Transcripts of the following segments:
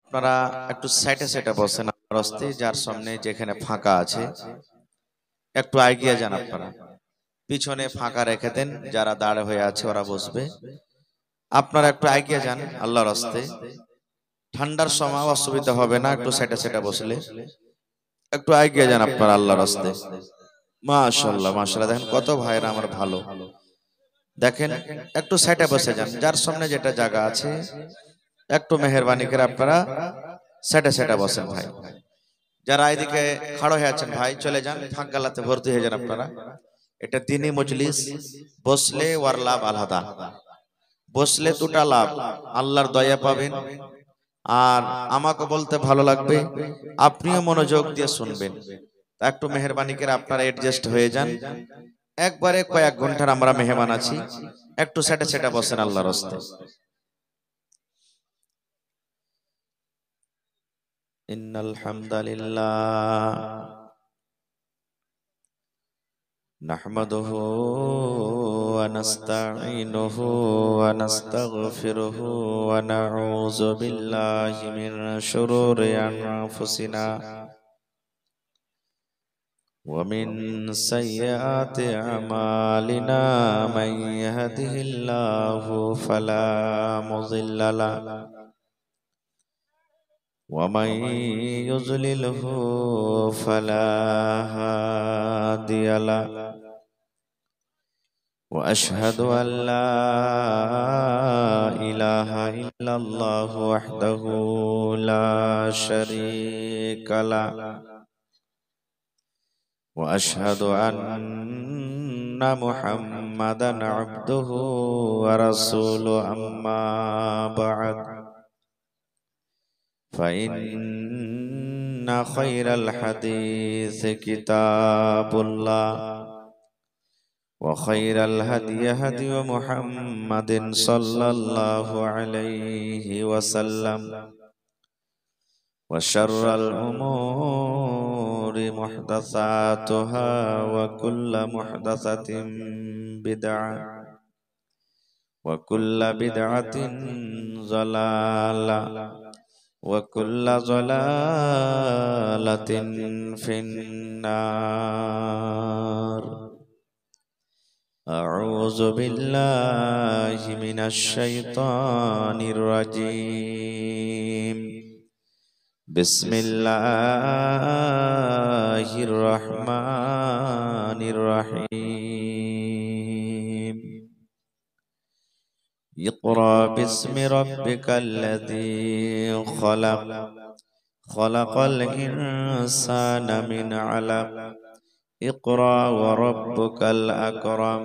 আপনারা একটু সাইডে সাইডে বসেন রাস্তে, যার সামনে যেখানে ফাঁকা আছে একটু এগিয়ে যান। আপনারা পিছনে ফাঁকা রেখে দেন, যারা দাঁড়ে হয়ে আছে ওরা বসবে। আপনারা একটু এগিয়ে যান আল্লাহর রাস্তে। ঠান্ডার সময় অসুবিধা হবে না, একটু সাইডে সাইডে বসলে একটু এগিয়ে যান আপনারা আল্লাহর রাস্তে। মাশাআল্লাহ মাশাআল্লাহ, দেখেন কত ভাইরা আমার ভালো। দেখেন একটু সাইডে বসে যান, যার সামনে যেটা জায়গা আছে একটু মেহেরবানি করে আপনারা সাইডে সাইডে বসেন ভাই। যারা এদিকে খাড়ো হয়ে আছেন ভাই চলে যান, ফাঁক গালাতে ভর্তি হয়ে যান আপনারা। এটা দ্বীনি মজলিস, বসলে ওয়ার লাভ আলাদা। বসলে দুটা লাভ, আল্লাহর দয়া পাবেন আর আমাকে বলতে ভালো লাগবে, আপনিও মনোযোগ দিয়ে শুনবেন। একটু মেহেরবানি করে আপনারা অ্যাডজাস্ট হয়ে যান। একবারে কয়েক ঘন্টার আমরা মেহমান আছি, একটু সেটা সেটা বসেন আল্লাহর রাস্তে। ইন্নাল হামদালিল্লাহ নাহমাদুহু ওয়া নাস্তাঈনুহু ওয়া নাস্তাগফিরুহু ওয়া নাউযু বিল্লাহি মিন শুরুরি আনফুসিনা ওয়া মিন সাইয়্যাতি আমালিনা মান ইয়াহদিহিল্লাহু ফালা মুযিল্লা লাহু ওয়া মান ইউযলিলহু ফালা হাদিয়া লাহু। وأشهد أن لا إله إلا الله وحده لا شريك له وأشهد أن محمدا عبده ورسوله أما بعد فإن خير الحديث كتاب الله وخير الهدي هدي محمد صلى الله عليه وسلم وشر الأمور محدثاتها وكل محدثة بدعة وكل بدعة ضلالة وكل ضلالة في النار. أعوذ بالله من الشيطان الرجيم. بسم الله الرحمن الرحيم. اقرأ باسم ربك الذي خلق خلق الإنسان من علق اقرأ وربك الأكرم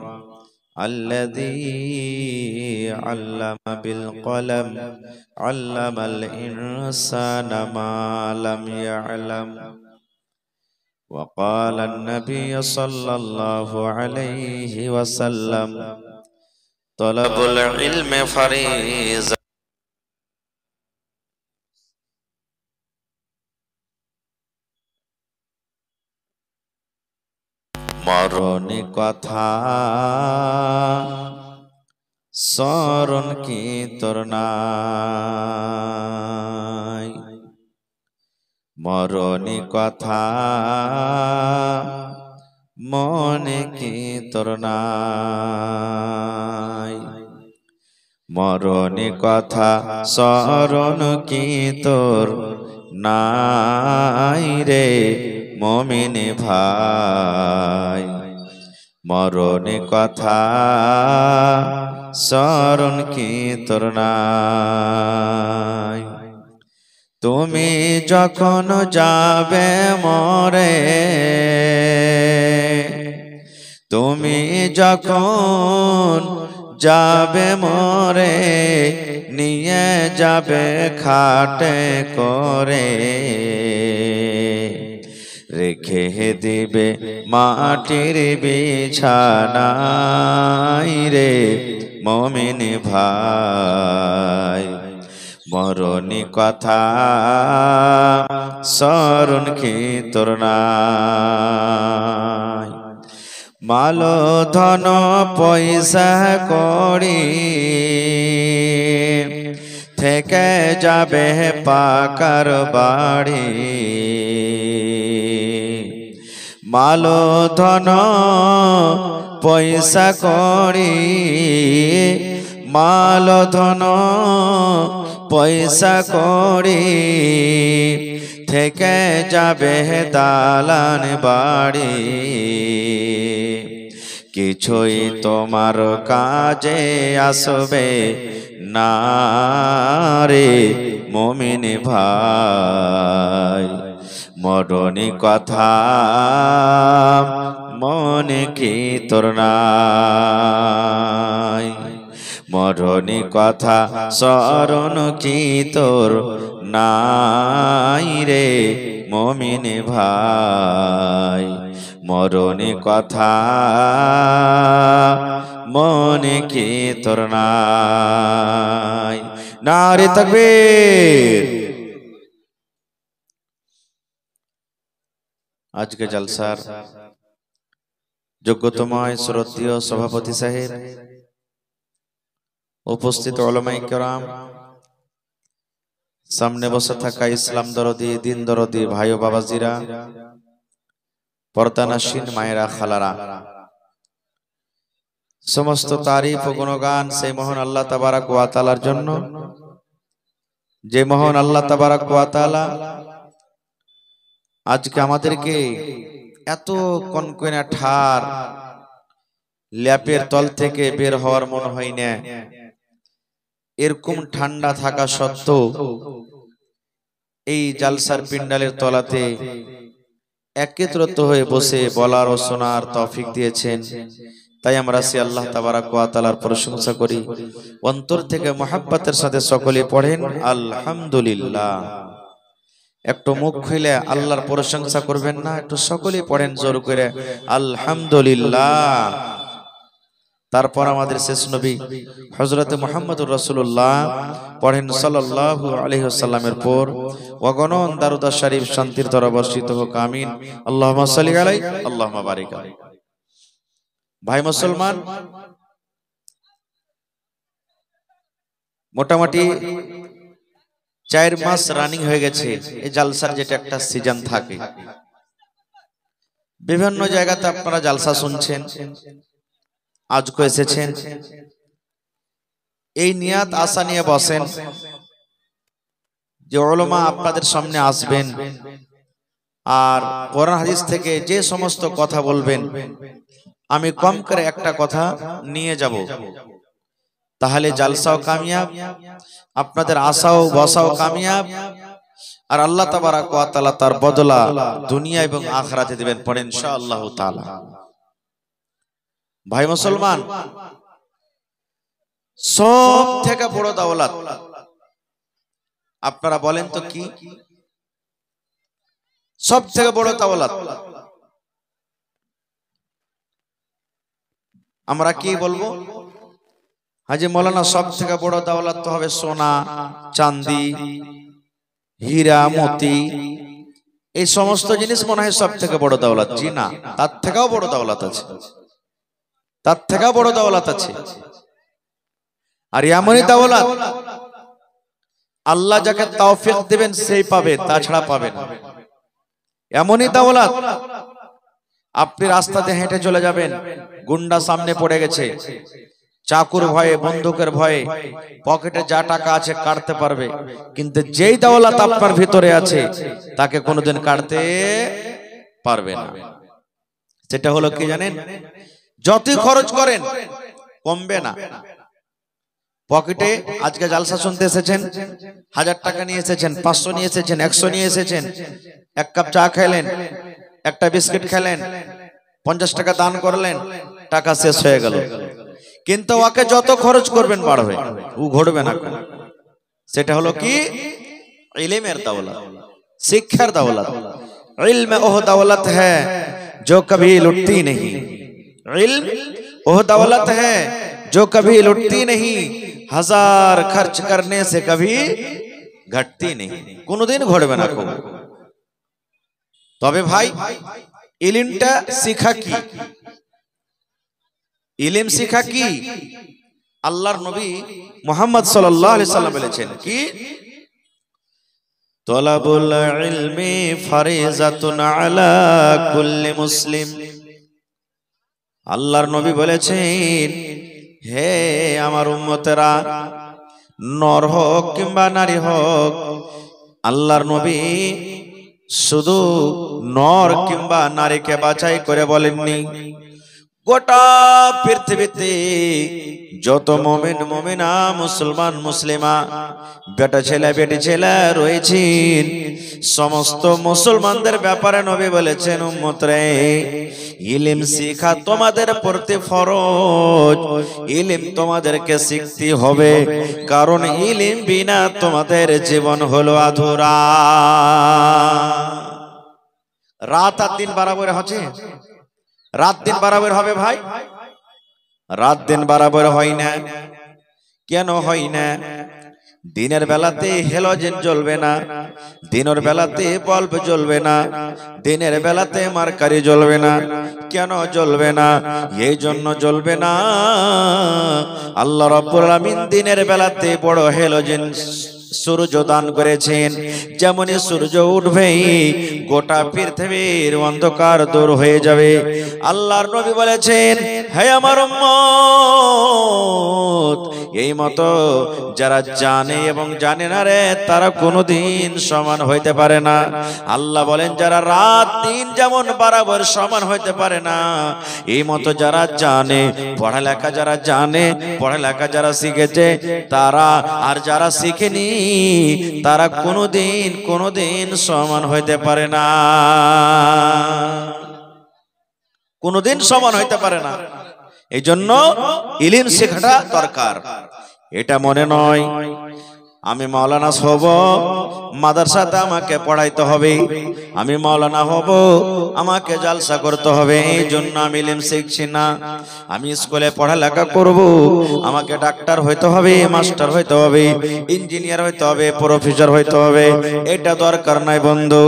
الذي علم بالقلم علم الإنسان ما لم يعلم. وقال النبي صلى الله عليه وسلم طلب العلم فريضة মরণে কথা স্মরণ কি তোর নাই, মরণে কথা মনে কি তোর নাই, মরণে কথা স্মরণ কি তোর নাই রে মুমিন ভাই, মরণে কথা স্মরণ কি তোর নাই। তুমি যখন যাবে মরে, তুমি যখন যাবে মরে, নিয়ে যাবে খাটে করে, রেখে দিবে মাটির বিছানায় রে মুমিন ভাই, মরণে কথা স্মরণ কি তোর নাই। মাল ধন পয়সা করি থেকে যাবে পাকার বাড়ি। মাল ধন পয়সা করি, মাল ধন পয়সা করি, থেকে যাবে দালান বাড়ি। কিছুই তোমার কাজে আসবে না রে মুমিন ভাই। মরণী কথা মনে কি তোর নাই, মরণী কথা স্মরণ কি তোর নাই রে মুমিন ভাই। মরণী কথা মনে কি তোর নাই। নারে তাকবীর। আজকে জলসার যোগ্যতময় শ্রদ্ধেয় সভাপতি সাহেব, উপস্থিত উলামায়ে কেরাম, সামনে বসে থাকা ইসলাম দরদি দিন দরদি ভাই ও বাবাজিরা, পর্দানাসীন মায়েরা খালারা, সমস্ত তারিফ ও গুণগান সেই মহান আল্লাহ তাবারক ওয়া তাআলার জন্য, যে মহান আল্লাহ তাবারক ওয়া তাআলা আজকে আমাদেরকে এত কনকনে ঠার ল্যাপের তল থেকে বের হওয়ার মন হয় না, এরকম ঠান্ডা থাকা সত্ত্বেও এই জালসার পিন্ডালের তলাতে একত্রিত হয়ে বসে বলার ও শোনার তৌফিক দিয়েছেন। তাই আমরা সে আল্লাহ তাবারক ওয়া তাআলার প্রশংসা করি। অন্তর থেকে মহব্বতের সাথে সকলে পড়েন আলহামদুলিল্লাহ। একটু মুখ খুলে আল্লাহর প্রশংসা করবেন না? একটু সকলে পড়েন জোর করে আলহামদুলিল্লাহ। তারপর আমাদের শেষ নবী হযরত মুহাম্মদুর রাসূলুল্লাহ পড়েন সাল্লাল্লাহু আলাইহি ওয়াসাল্লামের পর ওয়াগনন দারুদ শরীফ শান্তির ধারা বর্ষিত হোক, আমিন। আল্লাহুম্মা সাল্লি আলাইহি আল্লাহুম্মা বারিক আলাইহি। ভাই মুসলমান, মোটামুটি 4 মাস রানিং হয়ে গেছে এই জালসার, যেটা একটা সিজন থাকে। বিভিন্ন জায়গাতে আপনারা জালসা শুনছেন, আজকে এসেছেন, এই নিয়াত আশা নিয়ে বসেন যে উলামা আপনাদের সামনে আসবেন আর কোরআন হাদিস থেকে যে সমস্ত কথা বলবেন আমি কম করে একটা কথা নিয়ে যাব, তাহলে জালসাও কামিয়াব, আপনাদের আশাও বসাও কামিয়াব, আর আল্লাহ তাবারক ওয়া তাআলা তার বদলা দুনিয়া এবং আখিরাতে দিবেন। পড়েন ইনশাআল্লাহ তাআলা। ভাই মুসলমান, সব থেকে বড় দৌলত আপনারা বলেন তো কি? সব থেকে বড় দৌলত আমরা কি বলবো? হাজী মৌলানা, সব থেকে বড় দৌলত তো হবে সোনা চাঁদি হীরা মতি, এই সমস্ত জিনিস মনে হয় সব থেকে বড় দৌলত। জি না, তার থেকেও বড় দৌলত আছে, তার থেকেও বড় দৌলত আছে। আর এমনই দৌলত আল্লাহ যাকে তৌফিক দিবেন সেই পাবে, তাছাড়া পাবে না। এমনই দৌলত আপনি রাস্তাতে হেঁটে চলে যাবেন, গুন্ডা সামনে পড়ে গেছে, চাকুর ভয়ে বন্দুকের ভয়ে পকেটে যা টাকা আছে কাটতে পারবে, কিন্তু যেই দৌলত আপনার ভিতরে আছে তাকে কোনোদিন কাটতে পারবে না। সেটা হলো কি জানেন? যতই খরচ করেন কমবে না। পকেটে আজকে জালসা শুনতে এসেছেন, 1000 টাকা নিয়ে এসেছেন, 500 নিয়ে এসেছেন, 100 নিয়ে এসেছেন, এক কাপ চা খেলেন, একটা বিস্কিট খেলেন, 50 টাকা দান করলেন, টাকা শেষ হয়ে গেল। কিন্তু ওকে যত খরচ করবেন বাড়বে, ও ঘটবে না। সেটা হলো কি? ইলমের দৌলত, শিক্ষার দৌলত। इल्म ओह दौलत है जो कभी लुटती नहीं, इल्म ओह दौलत है जो कभी लुटती नहीं, हजार खर्च करने से कभी घटती नहीं, কোনদিন ঘটবে না। তবে ভাই ইলমটা শিখা কি? ইলম শিখা কি? আল্লাহর নবী মুহাম্মদ সাল্লাল্লাহু আলাইহি সাল্লাম বলেছেন কি, তলাবুল ইলমি ফারিজাতুন আলা কুল্লি মুসলিম। আল্লাহর নবী বলেছেন, হে আমার উম্মতেরা, নর হোক কিংবা নারী হোক, আল্লাহর নবী শুধু নর কিংবা নারীকে বাছাই করে বলেননি, গোটা পৃথিবীতে যত মুমিন মুমিনা, মুসলমান মুসলিমা, বেটা ছেলে বেটি ছেলে রয়েছেন, সমস্ত মুসলমানদের ব্যাপারে নবী বলেছেন, উম্মতরে ইলম শিখা তোমাদের প্রতি ফরজ। ইলম তোমাদেরকে শিখতে হবে, কারণ ইলম বিনা তোমাদের জীবন হলো আধুরা। রাত আর দিন বরাবর হচ্ছে? রাত দিন বরাবর হবে ভাই? রাত দিন বরাবর হয় না। কেন হয় না? দিনের বেলাতে হ্যালোজেন জ্বলবে না, দিনের বেলাতে বাল্ব জ্বলবে না, দিনের বেলাতে মার্কারি জ্বলবে না। কেন জ্বলবে না? এই জন্য জ্বলবে না, আল্লাহ রাব্বুল আলামিন দিনের বেলাতে বড় হ্যালোজেন সূর্য দান করেছেন। যেমনই সূর্য উঠবে গোটা পৃথিবীর অন্ধকার দূর হয়ে যাবে। আল্লাহর নবী বলেছেন, হে আমার উম্মত, এই মতো যারা জানে এবং জানে না রে, তারা কোনোদিন সমান হইতে পারে না। আল্লাহ বলেন, যারা রাত দিন যেমন বরাবর সমান হইতে পারে না, এই মতো যারা জানে, পড়ালেখা যারা জানে, পড়ালেখা যারা শিখেছে তারা, আর যারা শিখেনি তারা কোনোদিন সমান হইতে পারে না, কোনোদিন সমান হইতে পারে না। এই জন্য ইলম শেখাটা দরকার। এটা মনে নয় আমি মাওলানা হব, মাদ্রাসাতে আমাকে পড়াইতে হবে, আমি মাওলানা হব, আমাকে জালসা করতে হবে, এই জন্য আমি ইলম শিখছি না। আমি স্কুলে পড়ালেখা করব, আমাকে ডাক্তার হইতে হবে, মাস্টার হইতে হবে, ইঞ্জিনিয়ার হইতে হবে, প্রফেসর হইতে হবে, এটা দরকার নাই বন্ধু।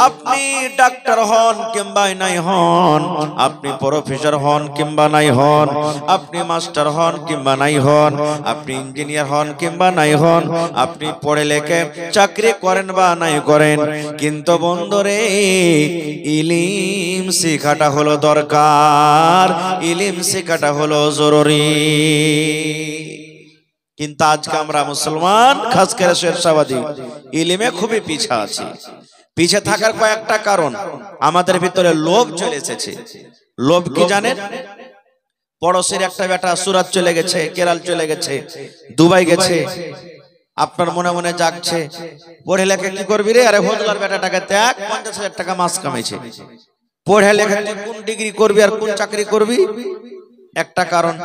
আপনি ডাক্তার হন কিংবা নাই হন, আপনি প্রফেসর হন কিংবা নাই হন, আপনি মাস্টার হন কিংবা নাই হন, আপনি ইঞ্জিনিয়ার হন কিংবা নাই হন, আপনি পড়ে লেখে চাকরি করেন বা নাই করেন, কিন্তু বন্ধুরে ইলম শিখাটা হলো দরকার, ইলম শিখাটা হলো জরুরি। কিন্তু আজকে আমরা মুসলমান, খাস করে শেরশাবাদী, ইলমে খুবই পিছা আছি। পিছে থাকার কয়েকটা কারণ, আমাদের ভিতরে লোভ চলে এসেছে। লোভ কি জানেন? পড়োশির একটা বেটা সুরাত চলে গেছে, কেরাল চলে গেছে, দুবাই গেছে, আপনার মনে মনে জাগছে, পড়ে লেখে কি করবি রে? আরে হোদলার বেটাটাকে দেখ, 50,000 টাকা মাস কামাইছে। পড়ে লেখে তুই কোন ডিগ্রি করবি আর কোন চাকরি করবি? একটা কারণ।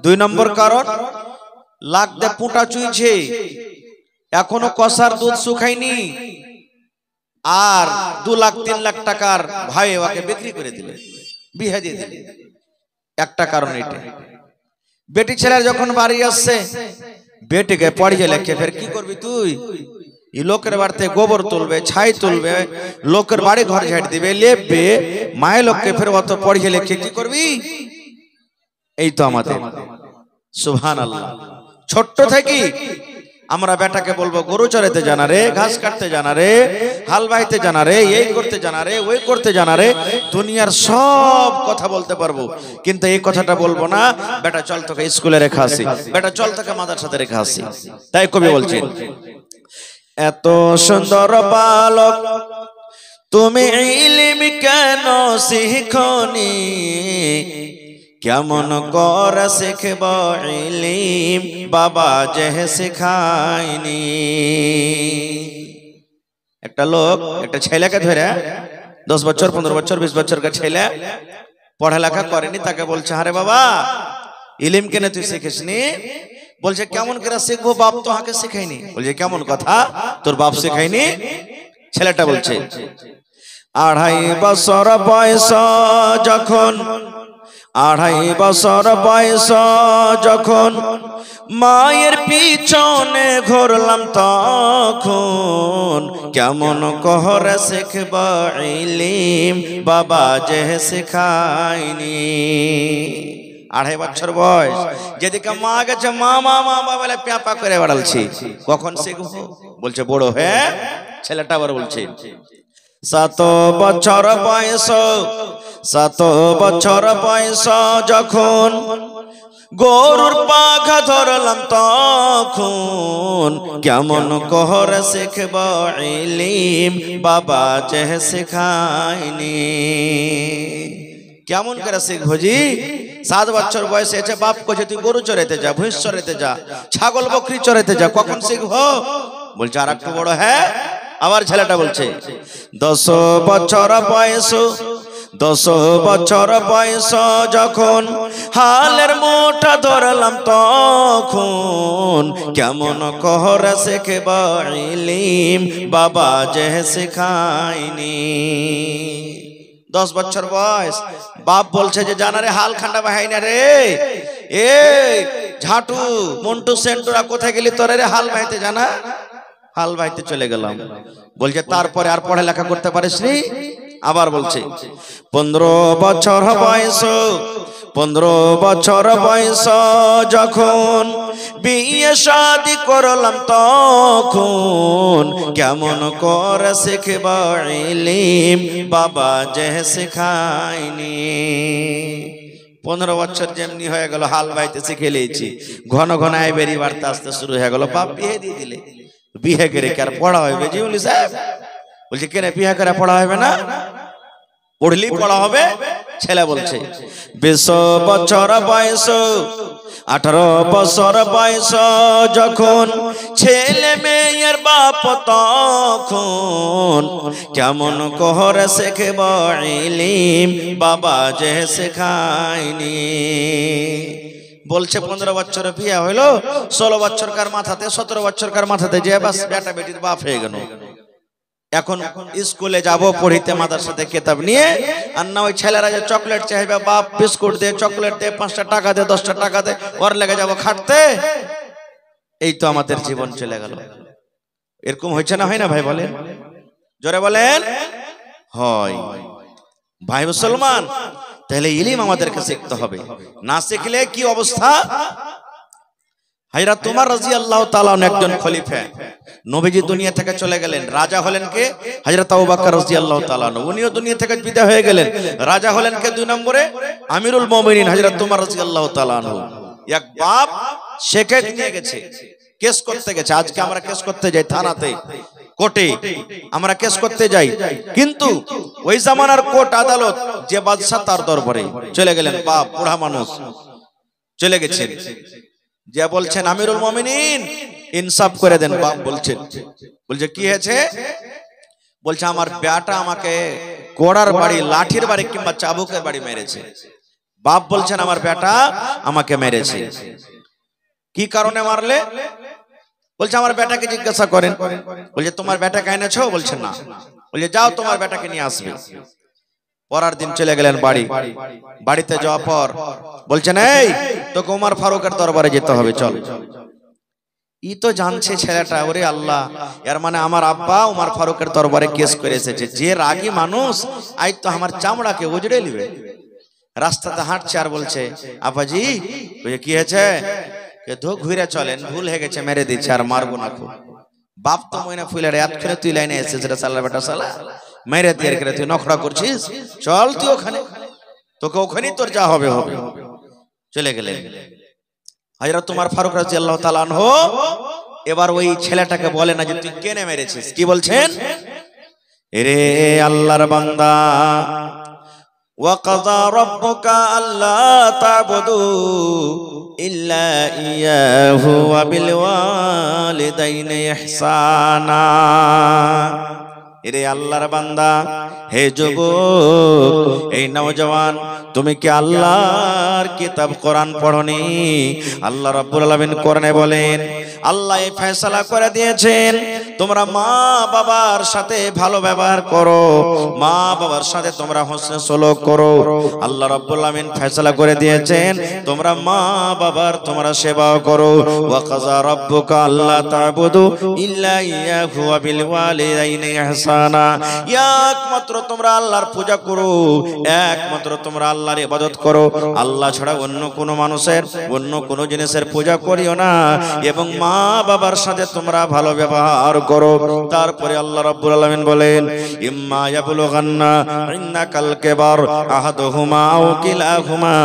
2 নম্বর কারণ, লাখ দে পুঁটা চুইছে, এখনো কষার দুধ শুকায়নি, আর 2 লাখ 3 লাখ টাকার ভাই ওকে বিক্রি করে দিলে, বিয়ে দিয়ে দিলে। একটা কারণ এটা। বেটি ছেলের যখন বাড়ি আসছে, বেটিকে পড়িয়ে লেখে ফের কি করবি তুই? লোকের বাড়িতে গোবর তুলবে, ছাই তুলবে, লোকের বাড়ি ঘর ঝাড় দিবে, লেপবে, মায়ের লোককে ফের অত পড়িয়ে লেখে কি করবি? এই তো আমাদের। সুবহানাল্লাহ। ছোট্ট থেকে আমরা বেটাকে বলবো গরু চড়াইতে জানা রে, ঘাস কাটতে জানা রে, হাল বাইতে জানা রে, এই করতে জানা রে, ওই করতে জানা রে, দুনিয়ার সব কথা বলতে পারবো, কিন্তু এই কথাটা বলবো না, বেটা চল তোকে স্কুলে রেখে আসি, বেটা চল তোকে মাদ্রাসাতে রেখে আসি। তাই কবি বলছেন, এত সুন্দর বালক তুমি ইলম কেন শিখনি, কেমন করে শিখব ইলম বাবা যে শেখায়নি। একটা লোক একটা ছেলেকে ধরে 10 বছর 15 বছর 20 বছরকার ছেলে পড়ালেখা করেনি, তাকে বলছে, আরে বাবা ইলম কেন তুই শিখিসনি? বলছে, কেমন করে শিখবো, বাপ তো আমাকে শেখায়নি। বলছে, কেমন কথা, তোর বাপ শেখায়নি? ছেলেটা বলছে, 2.5 বছর বয়স যখন, 2.5 বছর বয়স যখন মায়ের পিছনে ঘুরলাম, তখন কেমন করে শিখব ইলম বাবা যে শেখায়নি। 2.5 বছর বয়স, যেদিকে মা গেছে মা মা মা মা বলে প্যাপা করে বেড়ালছি, কখন শিখবো? বলছে বড় হয়ে, ছেলেটা আবার বলছে 7 বছর বয়স, 7 বছর বয়স যখন গরুর পাখা ধরলাম তখন কেমন করে শিখব ইলিম বাবা যে শেখায়নি। কেমন করে শিখবো জি? 7 বছর বয়সে এসে বাপ কইছে তুই গরু চড়াইতে যা, ভুঁস চড়াইতে যা, ছাগল বকরি চড়াইতে যা, কখন শিখবো? বলছে আর একটু বড় হ্যাঁ। আবার ছেলেটা বলছে 10 বছর বয়স, 10 বছর বয়স যখন হালের মুঠা ধরলাম তখন কেমন করে শিখব ইলিম বাবা যে শেখায়নি। 10 বছর বয়স, বাপ বলছে যে জানারে হাল খান্ডা বাহাই না রে, এ ঝাটু মন্টু সেন্টুরা কোথায় গেলি তোরে রে, হাল বাইতে জানা? হাল বাইতে চলে গেলাম। বলছে তারপরে আর পড়ালেখা করতে পারিস নি? আবার বলছে 15 বছর বয়স, 15 বছর বয়স যখন বিয়ে শাদি করলাম তখন কেমন করে শিখব ইলিম বাবা যে শেখায়নি। 15 বছর যেমনি হয়ে গেল হাল বাইতে শিখে লিয়েছি, ঘন ঘন আইবেরি বাড়তে আসতে শুরু হয়ে গেল। বাপ বিয়ে দিয়ে দিলে, বিয়ে করে কি আর পড়া হবে জিউলি সাহেব? বলছে কেন বিয়ে করে পড়া হবে না? পড়লি পড়া হবে। ছেলে বলছে 20 বছর বয়স, 18 বছর বয়স যখন ছেলে মেয়ের বাপ তখন কেমন করে শিখব ইলিম বাবা যে শেখায়নি। বলছে 15 বছর বিয়ে হইলো, 16 বছরকার মাথাতে 17 বছরকার মাথাতে যে বাস বেটা বেটির বাপ হয়ে গেল। এখন স্কুলে যাব পড়িতে মাদ্রাসাতে কিতাব নিয়ে, আর না ওই ছেলেরা যে চকলেট চাইবে, বাপ বিস্কুট দে, চকলেট দে, 5টা টাকা দে, 10টা টাকা দে, ওর লেগে যাব খাটতে। এই তো আমাদের জীবন চলে গেল। এরকম হয়েছে না হয় না ভাই? বলেন, জোরে বলেন। হয় ভাই মুসলমান, তাহলে ইলম আমাদেরকে শিখতে হবে, না শিখলে কি অবস্থা? হযরত উমর রাদিয়াল্লাহু তাআলা একজন খলিফা, নবীজি দুনিয়া থেকে চলে গেলেন, রাজা হলেন কে? হযরত আবু বকর রাদিয়াল্লাহু তাআলা, উনিও দুনিয়া থেকে বিদায় হয়ে গেলেন। রাজা হলেন কে 2 নম্বরে? আমিরুল মুমিনিন হযরত উমর রাদিয়াল্লাহু তাআলা। এক বাপ শেখায়ত নিয়ে গেছে, কেস করতে গেছে। আজকে আমরা কেস করতে যাই থানাতে, কোর্টে আমরা কেস করতে যাই, কিন্তু ওই জামানার কোর্ট আদালত যে বাদশা তার দরবারে চলে গেলেন, বাপ বুড়া মানুষ চলে গেছেন, যে বলছেন আমিরুল মুমিনিন ইনসাফ করে দেন। বাপ বলছেন, বলছে কি হয়েছে? বলছে আমার বেটা আমাকে কোড়ার বাড়ি, লাঠির বাড়ি কিংবা চাবুকের বাড়ি মেরেছে। বাপ বলছেন আমার বেটা আমাকে মেরেছে। কি কারণে মারলে? বলছে আমার বেটাকে জিজ্ঞাসা করেন। বলছে তোমার বেটাকে এনেছো? বলছে না। বলছে যাও তোমার বেটাকে নিয়ে আসবে। পরের দিন চলে গেলেন বাড়ি। বাড়িতে যাওয়ার পর বলছেন এই তোকে উমর ফারুকের দরবারে যেতে হবে, চল। ই তো জানছে ছেলেটা, ওরে আল্লাহ, এর মানে আমার আব্বা উমর ফারুকের দরবারে কেস করে এসেছে। যে রাগী মানুষ আই তো আমার চামড়াকে উজড়ে নিবে। রাস্তাতে হাঁটছে আর বলছে আব্বাজি কি হয়েছে? ঘুরে চলেন, ভুল হয়ে গেছে, মেরে দিচ্ছে, আর মারবো না। খুব বাপ তো মইনা ফুলের এত করে তুই লাইনে এসেছিস রে সালা বেটা সালা, মেরে দিয়ে করে তুই নখরা করছিস, চল তুই ওখানে, তোকে ওখানেই তোর যা হবে হবে। চলে গেলেন হযরত উমর ফারুক রাদিয়াল্লাহু তাআলা আনহু। এবার ওই ছেলেটাকে বলে না যে তুই কেনে মেরেছিস, কি বলছেন? রে আল্লাহর বান্দা, وَقَضَى رَبُّكَ أَلَّا تَعْبُدُوا إِلَّا إِيَّاهُ وَبِالْوَالِدَيْنِ إِحْسَانًا। এরে আল্লাহর বান্দা, হে যুবক, এই নওজওয়ান, তুমি কি আল্লাহর কিতাব কোরআন পড়নি? আল্লাহ রাব্বুল আলামিন কোরআনে বলেন আল্লাহ এই ফয়সালা করে দিয়েছেন তোমরা মা বাবার সাথে ভালো ব্যবহার করো, মা বাবার সাথে তোমরা হোসনে সলুক করো। আল্লাহ রাব্বুল আলামিন ফয়সালা করে দিয়েছেন তোমরা মা বাবার তোমরা সেবা করো। ওয়া কাযা রাব্বুকা আল্লা তা'বুদু ইল্লা ইয়াহু ওয়া বিল ওয়ালিদাইনি ইহসানা। একমাত্র তোমরা আল্লাহর পূজা করো, একমাত্র তোমরা আল্লাহর ইবাদত করো, আল্লাহ ছাড়া অন্য কোনো মানুষের অন্য কোনো জিনিসের পূজা করিও না, এবং মা বাবার সাথে তোমরা ভালো ব্যবহার করো। তারপরে আল্লাহ রাব্বুল আলামিন বলেন ইম্মা ইয়াবলুগান্না ইন্নাকাল কিবার আহাদুহুমা আও কিলাহুমা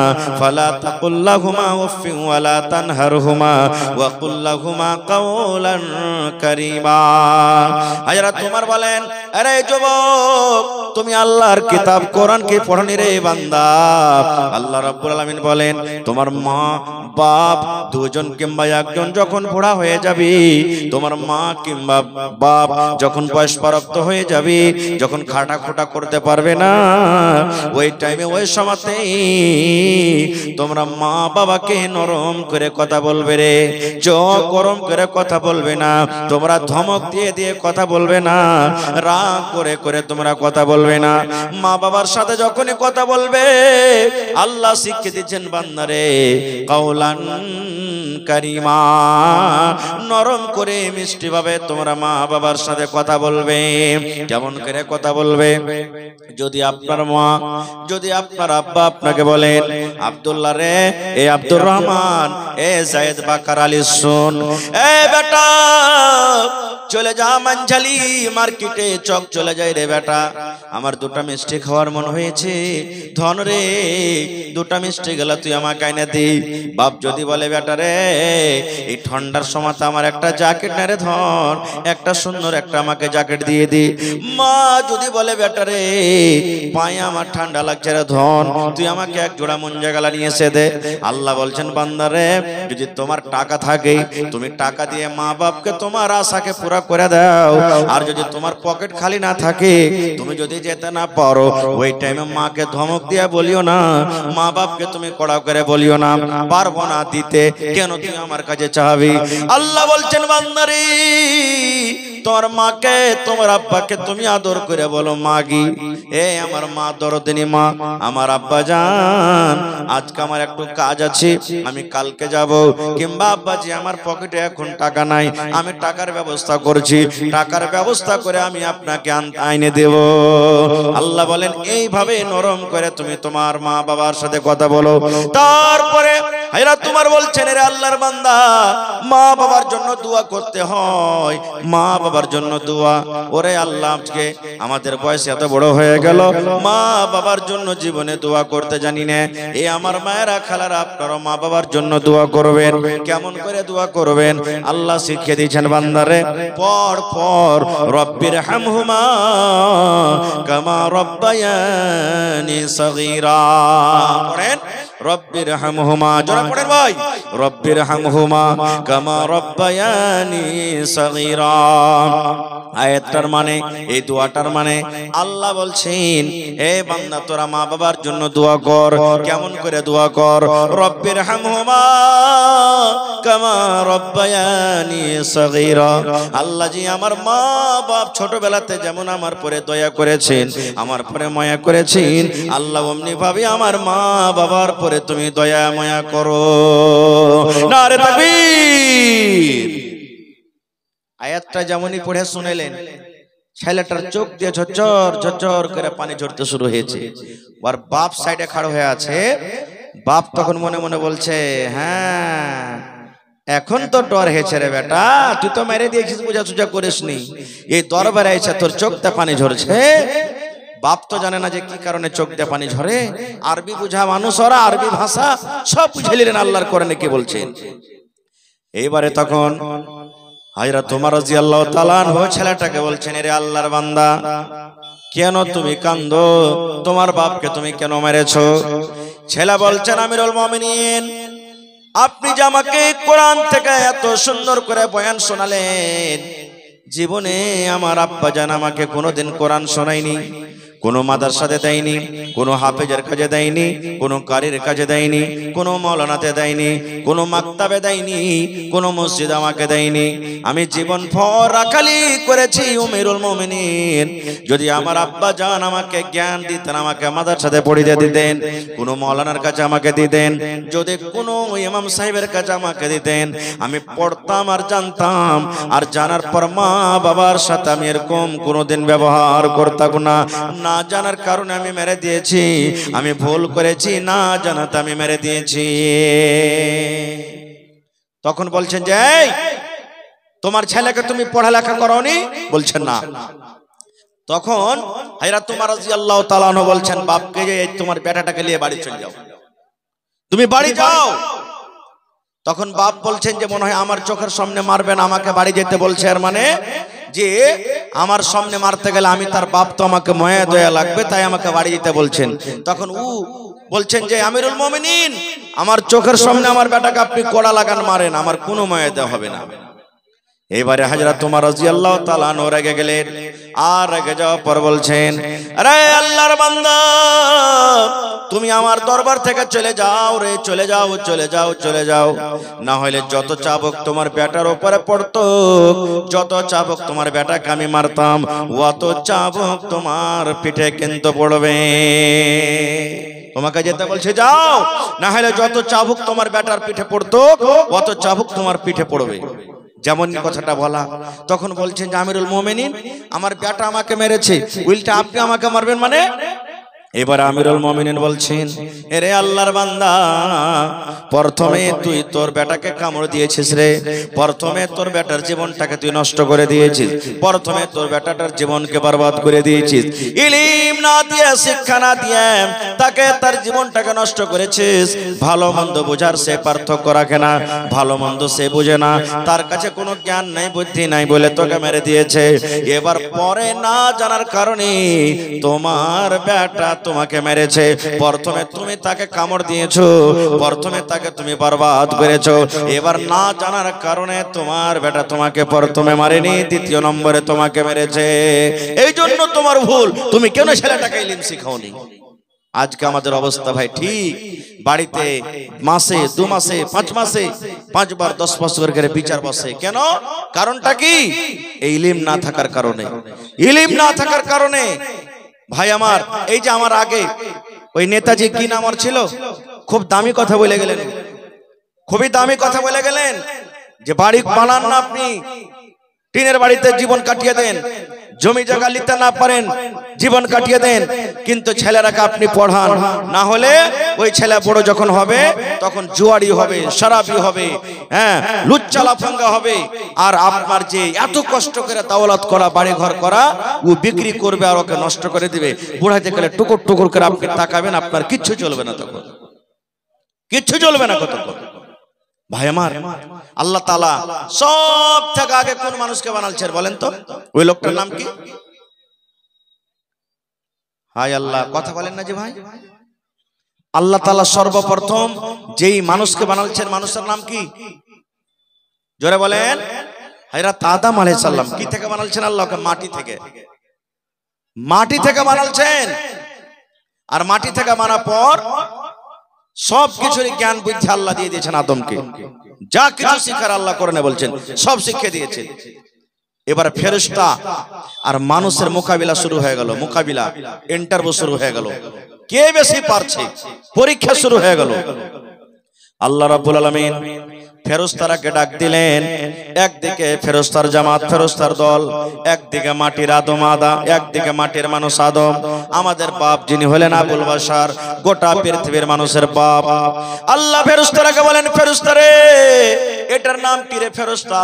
ফালা তাকুল লাহুমা উফফিন ওয়ালা তানহারহুমা ওয়া কুল লাহুমা কাওলান কারীমা। হযরত ওমর বলেন, আরে যুবক, তুমি আল্লাহর কিতাব কোরআন কি পড়নি রে বান্দা? আল্লাহ রাব্বুল আলামিন বলেন তোমার মা বাপ দুজন কিংবা একজন যখন বুড়া হয়ে যাবে, তোমার মা কিংবা বাপ যখন বয়স প্রাপ্ত হয়ে যাবে, যখন খাটা খোটা করতে পারবে না, ওই টাইমে ওই সময়তে তোমরা মা বাবাকে নরম করে কথা বলবে রে, চোখ গরম করে কথা বলবে না, তোমরা ধমক দিয়ে দিয়ে কথা বলবে না, রাগ করে করে তোমরা কথা বলবে না। মা বাবার সাথে যখনই কথা বলবে আল্লাহ শিখিয়ে দিচ্ছেন বান্দারে কাওলান কারীমা, নরম করে মিষ্টি ভাবে তোমরা মা বাবার সাথে কথা বলবে। কেমন করে কথা বলবে? যদি আপনার মা, যদি আপনার আব্বা আপনাকে বলেন আব্দুল্লাহ রে, এ আব্দুর রহমান, এ জায়েদ বাকার আলী, শুন, এ বেটা চলে যা মানঝালি মার্কেটে, চক চলে যাই রে বেটা, আমার দুটা মিষ্টি খাওয়ার মন হয়েছে, ধন রে দুটা মিষ্টি গেল তুই আমাকে এনে দে। বাপ যদি বলে বেটা রে এই ঠান্ডার সময় আমার একটা জ্যাকেট না রে ধন, একটা সুন্দর একটা আমাকে জ্যাকেট দিয়ে দি। মা যদি বলে বেটা রে পায়ে আমার ঠান্ডা লাগছে রে ধন, তুই আমাকে এক জোড়া মুঞ্জা গালা নিয়ে এসে দে। আল্লাহ বলছেন বান্দা রে, যদি তোমার টাকা থাকে তুমি টাকা দিয়ে মা বাপকে তোমার আশাকে পুরা করে দাও, আর যদি তোমার পকেট খালি না থাকে, তুমি যদি যেতে না পারো, ওই টাইমে মাকে ধমক দিয়া বলিও না, মা বাপকে তুমি কড়া করে বলিও না পারবো না দিতে, কেন তুই আমার কাছে চাবি। আল্লাহ বলছেন বান্দারে তোমার মাকে তোমার আব্বাকে তুমি আদর করে বলো মাগি, এ আমার মা দরদিনী মা, আমার আব্বা জান আজকে আমার একটু কাজ আছে, আমি কালকে যাব, কিংবা আব্বাজি আমার পকেটে এখন টাকা নাই, আমি টাকার ব্যবস্থা করছি, টাকার ব্যবস্থা করে আমি আপনাকে আইনে দেব। আল্লাহ বলেন এইভাবে নরম করে তুমি তোমার মা বাবার সাথে কথা বলো। তারপরে হায়রা তোমার বলছেন রে আল্লাহর বান্দা, মা বাবার জন্য দোয়া করতে হয়, মা বাবার জন্য দোয়া। ওরে আল্লাহ আজকে আমাদের বয়স এত বড় হয়ে গেল, মা বাবার জন্য জীবনে দোয়া করতে জানি না। এই আমার মায়েরা খালারা আপনারা মা বাবার জন্য দোয়া করবেন। কেমন করে দোয়া করবেন আল্লাহ শিখিয়ে দিয়েছেন বান্দারে, পড় পড় রব্বির হামহুমা কামা রব্বায়ানি সগীরা। পড়েন রব্বির হামহুমা, জোরে পড়েন ভাই, রব্বির হামহুমা কামা রব্বায়ানি সগীরা। আয়াতটার মানে, এই দোয়াটার মানে আল্লাহ বলছেন এ বান্দা তোরা মা বাবার জন্য দোয়া কর। কেমন করে দোয়া কর? রব্বির হামহুমা কামা রব্বায়ানি সগীরা। আল্লাহ জি আমার মা বাপ ছোটবেলাতে যেমন আমার পরে দয়া করেছেন, আমার পরে মায়া করেছেন, আল্লাহ অমনি ভাবে আমার মা বাবার পরে তুমি দয়া মায়া করো। নারে তাকবীর। আয়াতটা যেমনই পড়ে শুনেলেন, ছেলেটার চোখ দিয়ে ঝরঝর ঝরঝর করে পানি ঝরতে শুরু হয়েছে। আর বাপ সাইডে খাড়া হয়ে আছে। বাপ তখন মনে মনে বলছে, হ্যাঁ এখন তো ডর হয়েছে রে বেটা, তুই তো মেরে দিয়েছিস, বুঝা সুজা করিসনি, এই দরবারে এসে তোর চোখতে পানি ঝরছে। বাপ তো জানে না যে কি কারণে চোখ দিয়ে পানি ঝরে। আরবি বুঝা মানুষ ওরা, আরবি ভাষা সব বুঝে নিলেন আল্লাহর কোরআনে কি বলছেন। এইবারে তখন হযরত ওমর রাদিয়াল্লাহু তাআলা আনহু ছেলেটাকে বলছেন, রে আল্লাহর বান্দা কেন তুমি কান্দো? তোমার বাপকে তুমি কেন মেরেছো? ছেলে বলছেন, আমিরুল মুমিনিন আপনি যে আমাকে কোরআন থেকে এত সুন্দর করে বয়ান শোনালেন, জীবনে আমার আব্বা জান আমাকে কোনোদিন কোরআন শোনায়নি, কোনো মাদ্রাসাতে দেয়নি, কোনো হাফেজের কাজে দেয়নি, কোনো কারির কাজে দেয়নি, কোনো মৌলানাতে দেয়নি, কোনো মাকতাবে দেয়নি, কোনো মসজিদ আমাকে দেয়নি। আমি জীবন ভর রাখালি করেছি উমিরুল মুমিনিন। যদি আমার আব্বা জান আমাকে জ্ঞান দিতেন, আমাকে মাদ্রাসাতে পড়িয়ে দিতেন, কোনো মৌলানার কাছে আমাকে দিতেন, যদি কোনো ইমাম সাহেবের কাছে আমাকে দিতেন, আমি পড়তাম আর জানতাম। আর জানার পর মা বাবার সাথে আমি এরকম কোনোদিন ব্যবহার করতাম না। না জানার কারণে আমি মেরে দিয়েছি, আমি ভুল করেছি, না জানাতে আমি মেরে দিয়েছি। তখন বলছেন যে এই তোমার ছেলেকে তুমি পড়ালেখা করোনি? বলছেন না। তখন হযরত উমর রাদিয়াল্লাহু তাআলা আনহু বলছেন বাপকে যে তোমার বেটাটাকে নিয়ে বাড়ি চলে যাও, তুমি বাড়ি যাও। তখন বাপ বলছেন যে মনে হয় আমার চোখের সামনে মারবেন, আমাকে বাড়ি যেতে বলছে। এর মানে যে আমার সামনে মারতে গেলে আমি তার বাপ, তো আমাকে মায়া দয়া লাগবে, তাই আমাকে বাড়ি যেতে বলছেন। তখন বলছেন যে আমিরুল মুমিনিন, আমার চোখের সামনে আমার বেটাকে আপনি কড়া লাগান মারেন, আমার কোনো মায়া দেওয়া হবে না। এবারে হযরত উমর রাদিয়াল্লাহু তাআলা আনহু রেগে গেলেন। আর রেগে যাওয়ার পর বলছেন, আরে আল্লাহর বান্দা, তুমি আমার দরবার থেকে চলে যাও রে, চলে যাও, চলে যাও, চলে যাও। না হলে যত চাবুক তোমার বেটার উপরে পড়তো, যত চাবুক তোমার বেটাকে আমি মারতাম, অত চাবুক তোমার পিঠে কিন্তু পড়বে। তোমাকে যেতে বলছে যাও, না হলে যত চাবুক তোমার বেটার পিঠে পড়তো, অত চাবুক তোমার পিঠে পড়বে। যেমন কথাটা বলা, তখন বলছেন যে আমিরুল মুমিনিন, আমার বেটা আমাকে মেরেছে, উল্টা আপনি আমাকে মারবেন মানে? এবার আমিরুল মুমিনিন বলছেন, এরে আল্লাহর বান্দা, প্রথমে তুই তোর বেটাকে কামড় দিয়েছিস রে, প্রথমে তোর বেটার জীবনটাকে তুই নষ্ট করে দিয়েছিস, প্রথমে তোর বেটাটার জীবনকে বরবাদ করে দিয়েছিস। ইলম না দিয়ে, শিক্ষা না দিয়ে তাকে তার জীবনটাকে নষ্ট করেছিস। ভালো মন্দ বোঝার সে পার্থক্য রাখে না, ভালো মন্দ সে বোঝে না, তার কাছে কোনো জ্ঞান নাই, বুদ্ধি নাই বলে তোকে মেরে দিয়েছে। এবার পরে না জানার কারণে তোমার বেটা তোমাকে মেরেছে। প্রথমে তুমি তাকে কামড় দিয়েছো, প্রথমে তাকে তুমি বরবাদ করেছো। এবার না জানার কারণে তোমার বেটা তোমাকে প্রথমে মারেনি, দ্বিতীয় নম্বরে তোমাকে মেরেছে। এই জন্য তোমার ভুল, তুমি কেন ছেলেটাকে ইলম শিখাওনি। আজকে আমাদের অবস্থা ভাই ঠিক, বাড়িতে মাসে 2 মাসে 5 মাসে 5 বার 10 বছর করে বিচার বসে। কেন? কারণটা কি? এই ইলম না থাকার কারণে। ইলম না থাকার কারণে ভাই আমার, এই যে আমার আগে ওই নেতাজি কি নাম আর ছিল, খুব দামি কথা বলে গেলেন, খুবই দামি কথা বলে গেলেন যে বাড়ি বানান না আপনি, টিনের বাড়িতে জীবন কাটিয়ে দেন, জমি জায়গা নিতে না পারেন, জীবন কাটিয়ে দেন, কিন্তু ছেলেরাকে আপনি পড়ান, না হলে ওই ছেলে বড় যখন হবে তখন জুয়ারি হবে, শরাবি হবে, হ্যাঁ, লুচ্চা লাফাঙ্গা হবে। আর আপনার যে এত কষ্ট করে দাওলাত করা, বাড়ি ঘর করা, ও বিক্রি করবে আর ওকে নষ্ট করে দিবে। বুড়াইতে গেলে টুকুর টুকুর করে আপনি তাকাবেন, আপনার কিচ্ছু চলবে না, তখন কিচ্ছু চলবে না। কতক্ষণ ভাই আমার, আল্লাহ তাআলা সব থেকে আগে কোন মানুষকে বানালছেন বলেন তো? ওই লোকটার নাম কি? হায় আল্লাহ, কথা বলেন না যে ভাই। আল্লাহ তাআলা সর্বপ্রথম যেই মানুষকে বানালছেন, মানুষের নাম কি? জোরে বলেন। হযরত আদম আলাইহিস সালাম। কি থেকে বানালছেন আল্লাহকে? মাটি থেকে। মাটি থেকে বানালছেন। আর মাটি থেকে বানার পর সব কিছুর জ্ঞান বুদ্ধি আল্লাহ দিয়ে দিয়েছেন আদমকে। যা কিছু শিখার আল্লাহ কোরআনে বলছেন সব শিখিয়ে দিয়েছেন। এবার ফেরেশতা আর মানুষের মোকাবিলা শুরু হয়ে গেল, মোকাবিলা, ইন্টারভিউ শুরু হয়ে গেল, কে বেশি পারছে, পরীক্ষা শুরু হয়ে গেল। আল্লাহ রাব্বুল আলামিন ফেরেশতারাকে ডাক দিলেন। একদিকে ফেরেশতার জামাত, ফেরেশতার দল, একদিকে মাটির আদম একদিকে মাটির মানুষ আদম, আমাদের বাপ যিনি হলেন আবুল বাশার, গোটা পৃথিবীর মানুষের বাপ। আল্লাহ ফেরেশতারাকে বলেন, ফেরেশতারে এটার নাম কি রে ফেরেশতা?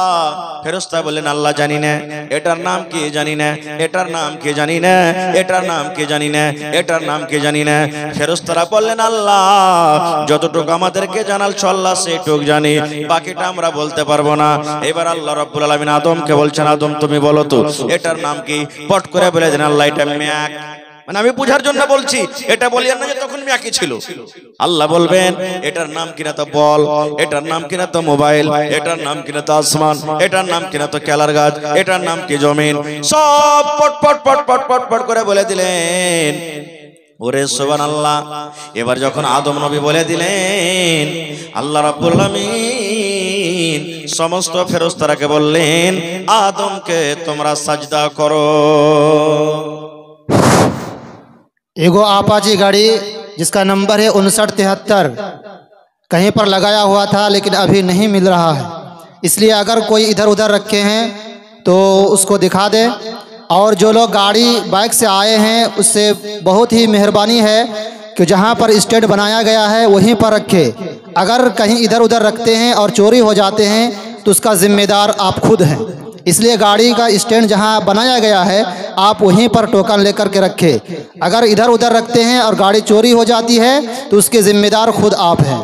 ফেরেশতা বলেন, আল্লাহ জানি না। এটার নাম কি? জানি না। এটার নাম কি? জানি না। এটার নাম কি? জানি না। এটার নাম কি? জানি না। ফেরেশতারা বললেন, আল্লাহ যতটুকু আমাদেরকে জানালছো আল্লাহ সেটুক জানি, বাকিটা আমরা বলতে পারবো না। এবার আল্লাহ রাব্বুল আলামিন আদমকে বলছেন, আদম তুমি বলো তো এটার নাম কি? পট করে বলে দেন, আল্লাহ এটা ম্যাক। মানে আমি বুঝার জন্য বলছি, এটা বলিয়েন না যে তখন জন্মে একই ছিল। আল্লাহ বলবেন এটার নাম কিনা তো বল, এটার নাম কিনা তো মোবাইল, এটার নাম কিনা তো আসমান, এটার নাম কিনা তো কেলার গাছ, এটার নাম কি জমিন, সব পট পট পট পট পট পট করে বলে দিলেন। ওরে সুবহানাল্লাহ। এবার যখন আদম নবী বলে দিলেন, আল্লাহ রাব্বুল আমিন সমস্ত ফেরেশতারাকে বললেন আদমকে তোমরা সাজদা করো। एगो आपाची गाड़ी जिसका नंबर है 5973 कहीं पर लगाया हुआ था लेकिन अभी नहीं मिल रहा है, इसलिए अगर कोई इधर उधर रखे हैं तो उसको दिखा दे। और जो लोग गाड़ी बाइक से आए हैं उससे बहुत ही मेहरबानी है कि जहां पर स्टैंड बनाया गया है वहीं पर रखे। अगर कहीं इधर उधर रखते हैं और चोरी हो जाते हैं तो उसका जिम्मेदार आप खुद हैं, इसलिए गाड़ी का स्टैंड जहां बनाया गया है आप वहीं पर टोकन लेकर के रखें। अगर इधर उधर रखते हैं और गाड़ी चोरी हो जाती है तो उसके जिम्मेदार खुद आप हैं।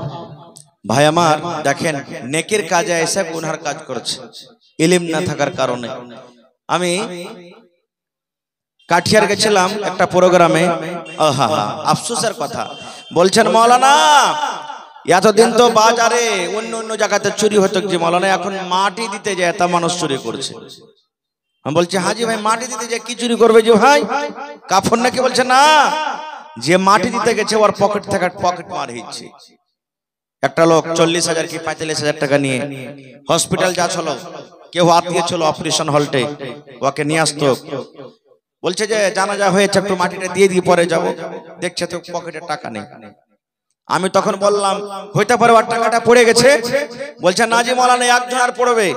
ভাই আমার দেখেন নেকির কাজে এসে গুনার কাজ করছে ইলম না থাকার কারণে। আমি কাঠিয়ার গেছিলাম একটা প্রোগ্রামে, আফসোসের কথা বলছেন মৌলানা এতদিন তো বাজারে অন্য অন্য জায়গাতে চুরি হতো যে মৌলানা এখন মাটি দিতে যায় তা মানুষ চুরি করছে। আমি বলছি হাজি ভাই মাটি দিতে যায় কি চুরি করবে যে ভাই কাফন নাকি? বলছে না, যে মাটি দিতে গেছে ওর পকেট থেকে পকেট মার হচ্ছে। একটা লোক 40,000 কি 45,000 টাকা নিয়ে হসপিটাল যাচ্ছিল, কেউ আত্মীয় ছিল অপারেশন হলটে, ওকে নিয়ে আসতো, বলছে যে জানাজা হয়েছে একটু মাটিটা দিয়ে দিয়ে পরে যাব, দেখছে তো পকেটে টাকা নেই। আমি তখন বললাম হইতে পারে ওর টাকাটা পড়ে গেছে। বলছে না জি মৌলানা একজন আর পড়বে,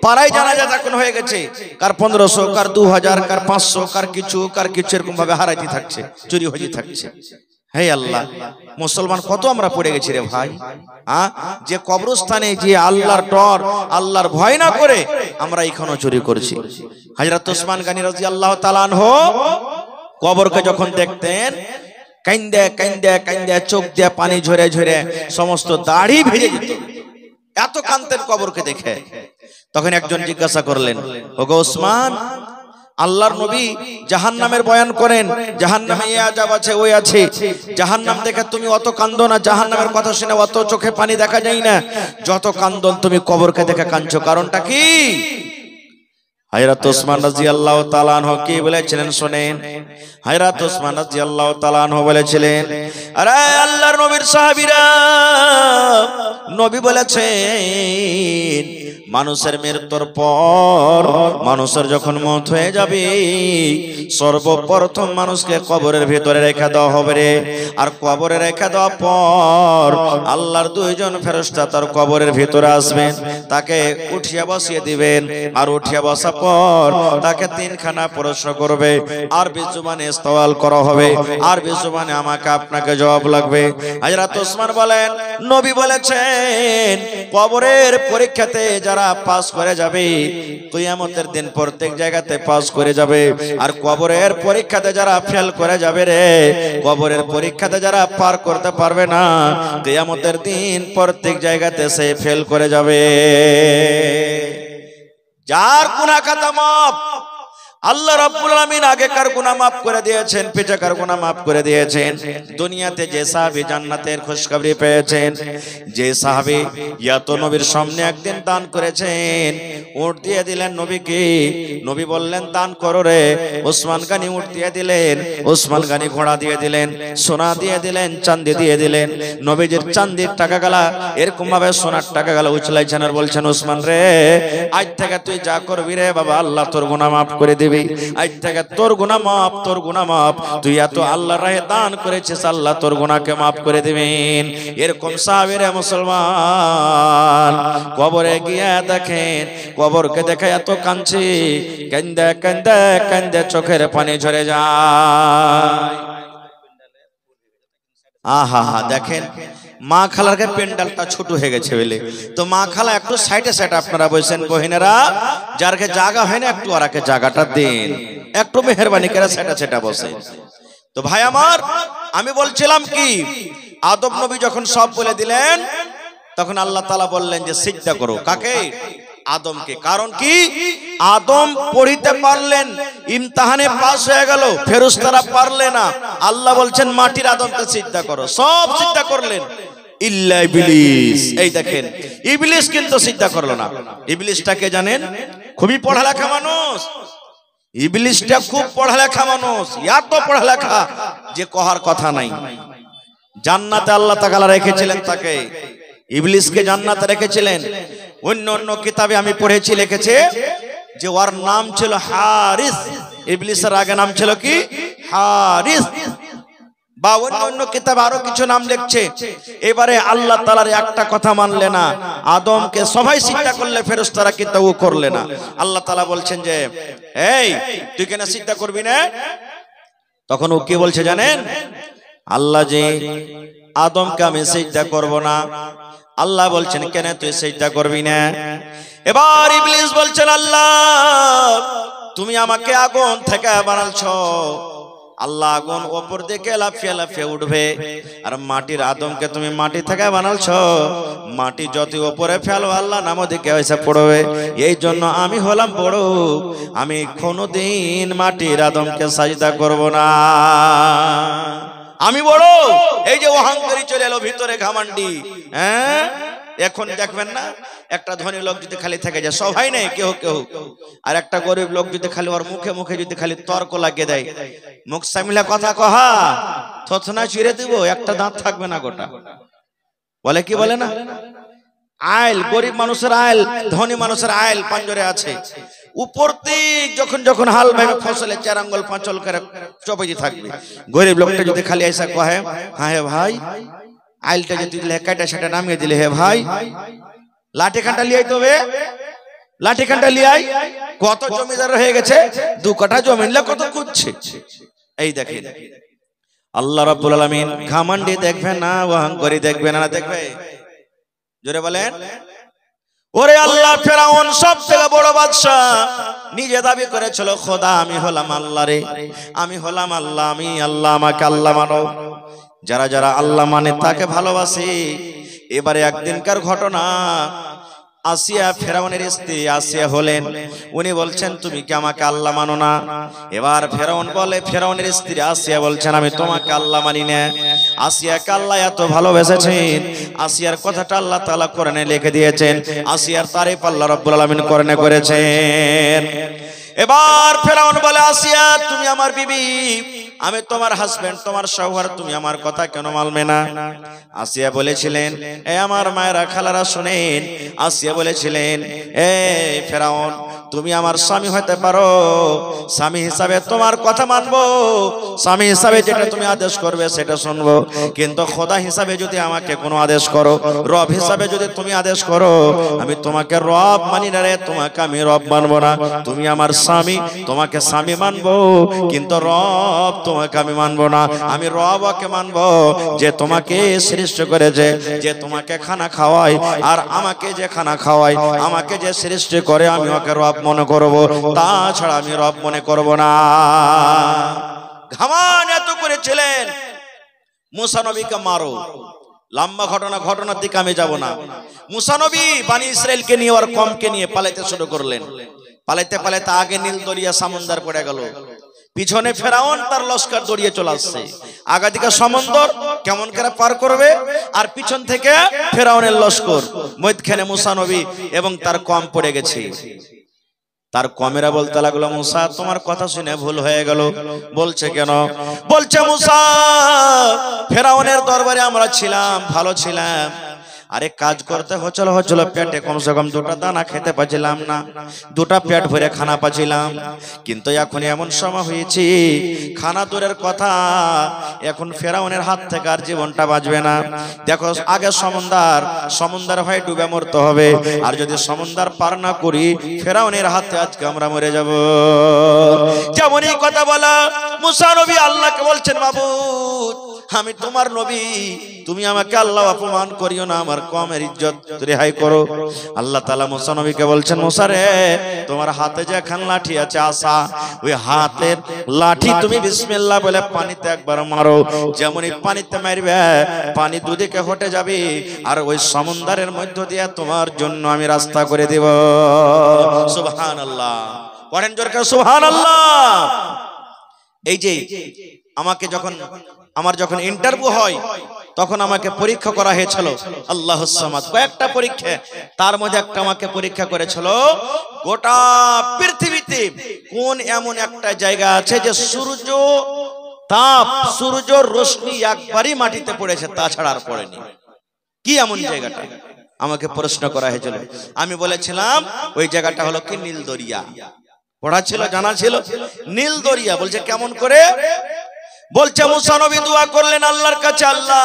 পাড়ায় জানাজা তখন হয়ে গেছে, কার 1500 কার 2000 কার 500 কার কিছু এরকম ভাবে হারাইতে থাকছে, চুরি হয়ে থাকছে। হে আল্লাহ, মুসলমান কত আমরা পড়ে গেছি রে ভাই। যে কবরস্থানে যে আল্লাহর ডর আল্লাহর ভয় না করে আমরা এখনো চুরি করছি। হযরত ওসমান গনি রাদিয়াল্লাহু তাআলা আনহু কবরকে যখন দেখতেন কাইন্দে কাইন্দে কাইন্দে চোখ দিয়ে পানি ঝরে ঝরে সমস্ত দাড়ি ভিজে যেত, এত কাঁদতেন কবরকে দেখে। তখন একজন জিজ্ঞাসা করলেন, ওগো ওসমান, আল্লাহর নবী জাহান্নামের বয়ান করেন, জাহান্নামে এই আযাব আছে ওই আছে, জাহান্নাম দেখে তুমি অত কাঁদো না, জাহান্নামের কথা শুনে অত চোখে পানি দেখা যায় না, যত কান্দন তুমি কবরকে দেখে কাঁদছো, কারণটা কি? হযরত ওসমান রাদিয়াল্লাহু তাআলা আনহু কি বলেছিলেন শুনেন। হযরত ওসমান রাদিয়াল্লাহু তাআলা আনহু বলেছিলেন, আরে আল্লাহর নবীর সাহাবীরা, নবী বলেছেন মানুষের মৃত্যুর পর মানুষের যখন মওত হয়ে যাবে সর্বপ্রথম মানুষকে কবরের ভিতরে রেখে দেওয়া হবে রে। আর কবরে রেখে দেওয়ার পর আল্লাহর দুইজন ফেরেশতা তার কবরের ভিতরে আসবেন, তাকে উঠিয়ে বসিয়ে দিবেন, আর উঠিয়ে বসা পর তাকে তিনখানা প্রশ্ন করবে, আর বিজুবানে সওয়াল করা হবে, আর বিজুবানে আমাকে আপনাকে জবাব লাগবে। হযরত ওসমান বলেন নবী বলেছেন কবরের পরীক্ষাতে যারা পাস করে যাবে কিয়ামতের দিন প্রত্যেক জায়গাতে পাস করে যাবে, আর কবরের পরীক্ষাতে যারা ফেল করে যাবে রে, কবরের পরীক্ষাতে যারা পার করতে পারবে না কিয়ামতের দিন প্রত্যেক জায়গাতে সে ফেল করে যাবে। যার গুনাহ খাতা মাফ, আল্লাহ রাব্বুল আলামিন আগেকার গুনাহ মাফ করে দিয়েছেন, পিছাকার গুনাহ মাফ করে দিয়েছেন। দুনিয়াতে যে সাহাবী জান্নাতের খুশখবরি পেয়েছেন, যে সাহাবী ইয়াত নবীর সামনে একদিন দান করেছেন, উট দিয়ে দিলেন নবীকে, নবী বললেন দান করো রে। ওসমান গনি উট দিয়ে দিলেন, ওসমান গনি ঘোড়া দিয়ে দিলেন, সোনা দিয়ে দিলেন, চাঁদি দিয়ে দিলেন। নবীজির চাঁদির টাকা গলা এরকম ভাবে সোনার টাকা গলা উছলাইছেন আর বলছেন ওসমান রে আজ থেকে তুই যা করবি রে বাবা আল্লাহ তোর গুনাহ মাফ করে দিবে, আজ থেকে তোর গুনাহ মাফ, তোর গুনাহ মাফ, তুই এত আল্লাহর রাহে দান করেছিস আল্লাহ তোর গুনাহকে মাফ করে দিবেন। এরকম সাহাবীরা মুসলমান কবরে গিয়ে দেখেন, কবরকে দেখে এত কাঁদছে, কান্দে কান্দে কান্দে চোখের পানি ঝরে যায়। আহা হা, দেখেন মা খালার প্যান্ডেলটা ছোট হয়ে গেছে বলে তো মা খালা একটু সাইডে সাইড আপনারা বসেন, বহিনেরা যারকে জায়গা হয় না একটু ওরাকে জায়গাটা দেন, একটু মেহেরবানি করে সাইডে সাইডে বসে। তো ভাই আমার, আমি বলছিলাম কি আদম নবী যখন সব বলে দিলেন তখন আল্লাহ তাআলা বললেন যে সিজদা করো। কাকে? আদমকে। কারণ কি? আদম পড়িতে পারলেন, ইমতিহানে পাস হয়ে গেল, ফেরেশতারা পারলে না। আল্লাহ বলছেন মাটির আদমকে সিজদা করো, সব সিজদা করলেন ইল্লা ইবলিস। এই দেখেন, ইবলিস কিন্তু সিজদা করলো না। ইবলিসটাকে জানেন? খুবই পড়ালেখা মানুষ। ইবলিসটা খুব পড়ালেখা মানুষ, এত পড়ালেখা যে কহার কথা নাই। জান্নাতে আল্লাহ তাআলা রেখেছিলেন তাকে, ইবলিসকে জান্নাতে রেখেছিলেন। অন্য অন্য কিতাবে আমি পড়েছি, লিখেছে যে ওর নাম ছিল হারিস। ইবলিসের আগে নাম ছিল কি? হারিস। বা অন্য অন্য কিতাবে আরো কিছু নাম লিখছে। এবারে আল্লাহ তাআলার একটা কথা মানলে না, আদমকে সবাই সিজদা করলে, ফেরেশতারা কিন্তু ও করলে না। আল্লাহ তাআলা বলছেন যে এই তুই কেন সিজদা করবি না? তখন ও কি বলছে জানেন? আল্লাহ যে আদমকে আমি সিজদা করব না। আল্লাহ বলছেন কেন তুই সিজদা করবি না? এবার ইবলিস বলছেন আল্লাহ তুমি আমাকে আগুন থেকে বানালছো। আল্লাহ আগুন উপর দিকে লাফিয়ে লাফিয়ে উঠবে, আর মাটির আদমকে তুমি মাটি থেকে বানালছো। মাটি যত উপরে ফেলো আল্লাহ নাম দিকে এসে পড়বে। এই জন্য আমি হলাম বড়, আমি কোনোদিন মাটির আদমকে সাজদা করব না। আমি বড়। এই যে অহংকারী চলে এলো ভিতরে, ঘামান্ডি। হ্যাঁ, এখন দেখবেন না, একটা ধনী লোক যদি খালি থেকে যায়, সবাই নেই কেউ কেউ, আর একটা গরিব লোক যদি খালি ওর মুখে মুখে যদি খালি তর্ক লাগিয়ে দেয়, মুখ সামিলা কথা কহা থথনা চিরে দিব, একটা দাঁত থাকবে না গোটা। বলে কি বলে না, আইল গরিব মানুষের আইল, ধনী মানুষের আইল পাঞ্জরে আছে। উপর দিক যখন যখন হাল ভাবে ফসলে 4 আঙ্গুল 5 আঙ্গুল করে চপেজি থাকবে। গরিব লোকটা যদি খালি এসে কহে হ্যাঁ হে ভাই, আইলটা যদি লেকাটা সেটা নামিয়ে দিলে, হে ভাই লাঠি কাঁটা লিয়ে তবে লাঠি কাঁটা লিয়াই, কত জমিদার হয়ে গেছে, 2 কাঠা জমি নিলে কত খুঁজছে। এই দেখেন আল্লাহ রাব্বুল আলামিন ঘামান্ডি দেখবেন না, অহংকারী দেখবেন না, দেখবে? জোরে বলেন। ওরে আল্লাহ, ফেরাউন সব থেকে বড় বাদশা, নিজে দাবি করেছিল খোদা আমি হলাম আল্লাহ রে, আমি হলাম আল্লাহ, আমি আল্লাহ, আমাকে আল্লাহ মানো। যারা যারা আল্লাহ মানে তাকে ভালোবাসে। এবারে একদিনকার ঘটনা, আসিয়া ফেরাউনের স্ত্রী আসিয়া হলেন, উনি বলছেন তুমি কি আমাকে আল্লাহ মানো না? এবার ফেরাউন বলে, ফেরাউনের স্ত্রী আসিয়া বলছেন আমি তোমাকে আল্লাহ মানি না। আসিয়াকে আল্লাহ এত ভালোবেসেছেন, আসিয়ার কথাটা আল্লাহ তাআলা কোরআনে লিখে দিয়েছেন, আসিয়ার তারিফ আল্লাহ রাব্বুল আলামিন কোরআনে করেছেন। এবার ফেরাউন বলে আসিয়া তুমি আমার বিবি, আমি তোমার হাজবেন্ড, তোমার শওহর, তুমি আমার কথা কেন মানবে না? আসিয়া বলেছিলেন এ আমার মায়েরা খালারা শুনেন, আসিয়া বলেছিলেন এ ফেরাউন তুমি আমার স্বামী হতে পারো, স্বামী হিসাবে তোমার কথা মানবো, স্বামী হিসাবে যেটা তুমি আদেশ করবে সেটা শুনবো, কিন্তু খোদা হিসাবে যদি আমাকে কোনো আদেশ করো, রব হিসাবে যদি তুমি আদেশ করো, আমি তোমাকে রব মানি না রে, তোমাকে আমি রব মানবো না। তুমি আমার স্বামী, তোমাকে স্বামী মানবো, কিন্তু রব তোমাকে আমি মানবো না। আমি রবকে মানবো যে তোমাকে সৃষ্টি করেছে, যে তোমাকে খানা খাওয়ায়, আর আমাকে যে খানা খাওয়ায়, আমাকে যে সৃষ্টি করে, আমি ওকে রব মনে করবো, তাছাড়া আমি রব মনে করবো না। ঘামান এত করেছিলেন মুসা নবীকে মারো। লম্বা ঘটনা, ঘটনার দিকে আমি যাব না। মুসা নবী বানি ইসরাইলকে নিয়ে আর কমকে নিয়ে পালাইতে শুরু করলেন। পালাইতে পালাইতে আগে নীল দরিয়া সমুদ্র পড়ে গেল, পিছনে ফেরাউন তার লস্কর দড়িয়ে চলে আসছে। আগা দিকে সমুদ্র কেমন করে পার করবে, আর পিছন থেকে ফেরাউনের লস্কর। মধ্যখানে মুসা নবী এবং তার কম পড়ে গেছে। তার কমেরা বলতে লাগলো মুসা তোমার কথা শুনে ভুল হয়ে গেল। বলছে কেন? বলছে মুসা ফেরাউনের দরবারে আমরা ছিলাম, ভালো ছিলাম, আরে কাজ করতে হচ্ছিল পেটে কমসে কম 2টা দানা খেতে পাচ্ছিলাম না, 2টা পেট ভরে খানা পাচ্ছিলাম, কিন্তু এখন এমন সময় হয়েছে খানা দূরের কথা, এখন ফেরাউনের হাত থেকে আর জীবনটা বাঁচবে না। দেখো আগে সমুদ্র হয় ডুবে মরতে হবে, আর যদি সমুদ্র পার না করি ফেরাউনের হাতে আজকে আমরা মরে যাব। যেমন এই কথা বলা মুসা নবী আল্লাহকে বলছেন, মাবুদ আমি তোমার নবী, তুমি আমাকে আল্লাহ অপমান করিও না, আমার কমের ইজ্জত রেহাই করো। আল্লাহ তাআলা মুসা নবীকে বলছেন, মুসা রে তোমার হাতে যে খান লাঠি আছে আসা, ওই হাতের লাঠি তুমি বিসমিল্লাহ বলে পানিতে একবার মারো, যেমনই পানিতে মারবে পানি দুদিকে হটে যাবে, আর ওই সমুদ্রের মধ্য দিয়ে তোমার জন্য আমি রাস্তা করে দেব। সুবহানাল্লাহ, পড়েন জোরে করে সুবহানাল্লাহ। এই যে আমার যখন ইন্টারভিউ হয় তখন আমাকে পরীক্ষা করা হয়েছিল আল্লাহুস সামাদ, কয়েকটা পরীক্ষা, তার মধ্যে একটা আমাকে পরীক্ষা করেছিল গোটা পৃথিবীতে কোন এমন একটা জায়গা আছে যে সূর্য তাপ, সূর্যর রশ্মি একবারই মাটিতে পড়েছে, তাছাড়া আর পড়েনি। কি এমন জায়গাটা আমাকে প্রশ্ন করা হয়েছিল। আমি বলেছিলাম ওই জায়গাটা হলো কি নীল দরিয়া। পড়া ছিল, জানা ছিল, নীল দরিয়া। বলছে কেমন করে? বলছে মুসা নবী দোয়া করলেন আল্লাহর কাছে, আল্লাহ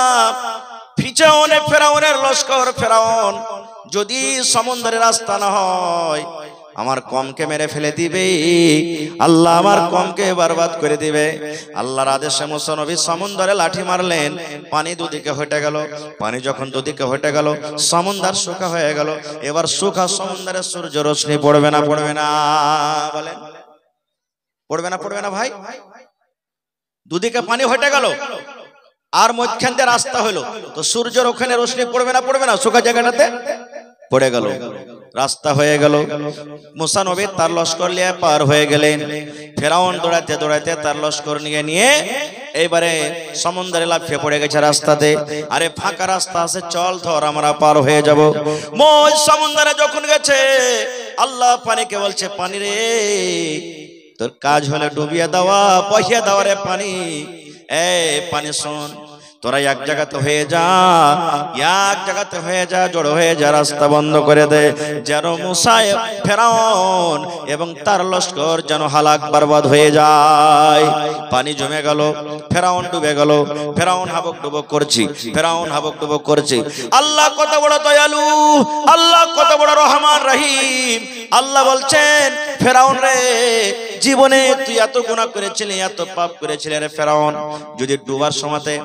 ফেরাউনের লস্কর, ফেরাউন যদি সমুদ্রের রাস্তা না হয় আমার কমকে মেরে ফেলে দিবে, আল্লাহ আমার কমকে বরবাদ করে দিবে। আল্লাহর আদেশে মুসা নবী সমুদ্রে লাঠি মারলেন, পানি দুদিকে হটে গেল। পানি যখন দুদিকে হটে গেল সমুদ্র শুকা হয়ে গেল। এবার শুকা সমুদ্রে সূর্য রশ্মি পড়বে না? পড়বে না? বলেন পড়বে না? পড়বে না ভাই? দুদিকে পানি হটে গেল আর মধ্যখান দিয়ে রাস্তা হলো, তো সূর্যের ওখানে রশ্মি পড়বে না? পড়বে না? শুকা জায়গাটাতে পড়ে গেল, রাস্তা হয়ে গেল। মুসা নবী তার লস্কর নিয়ে পার হয়ে গেলেন। ফেরাউন দৌড়াতে দৌড়াতে তার লস্কর নিয়ে এইবারে সমুদ্রে লাফিয়ে পড়ে গেছে রাস্তাতে। আরে ফাঁকা রাস্তা আছে, চল ধর আমরা পার হয়ে যাব। মই সমুদ্রে যখন গেছে আল্লাহ পানিকে বলছে, পানি রে তোর কাজ হলে ডুবিয়ে দেওয়া, বহিয়ে দেওয়া রে পানি। পানি শোন, তোরা এক জায়গাতে হয়ে যা, এক জায়গাতে হয়ে যা, জড়ো হয়ে যা, রাস্তা বন্ধ করে দে, যেন মুসা ফেরাউন এবং তার লস্কর যেন হালাক বরবাদ হয়ে যায়। পানি জমে গেল, ফেরাউন ডুবে গেল। ফেরাউন হাবক ডুবক করছি, ফেরাউন হাবক ডুবক করছি। আল্লাহ কত বড় দয়ালু, আল্লাহ কত বড় রহমান রহিম। আল্লাহ বলছেন, ফেরাউন রে জীবনে তুই এত গুনাহ করেছিলি, এত পাপ করেছিলি রে ফেরাউন, যদি ডুবার সময়তে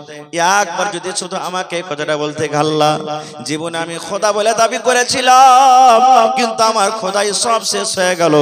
একবার যদি শুধু আমাকে কথাটা বলতে, আল্লাহ জীবনে আমি খোদা বলে দাবি করেছিলাম, কিন্তু আমার খোদাই সব শেষ হয়ে গেল।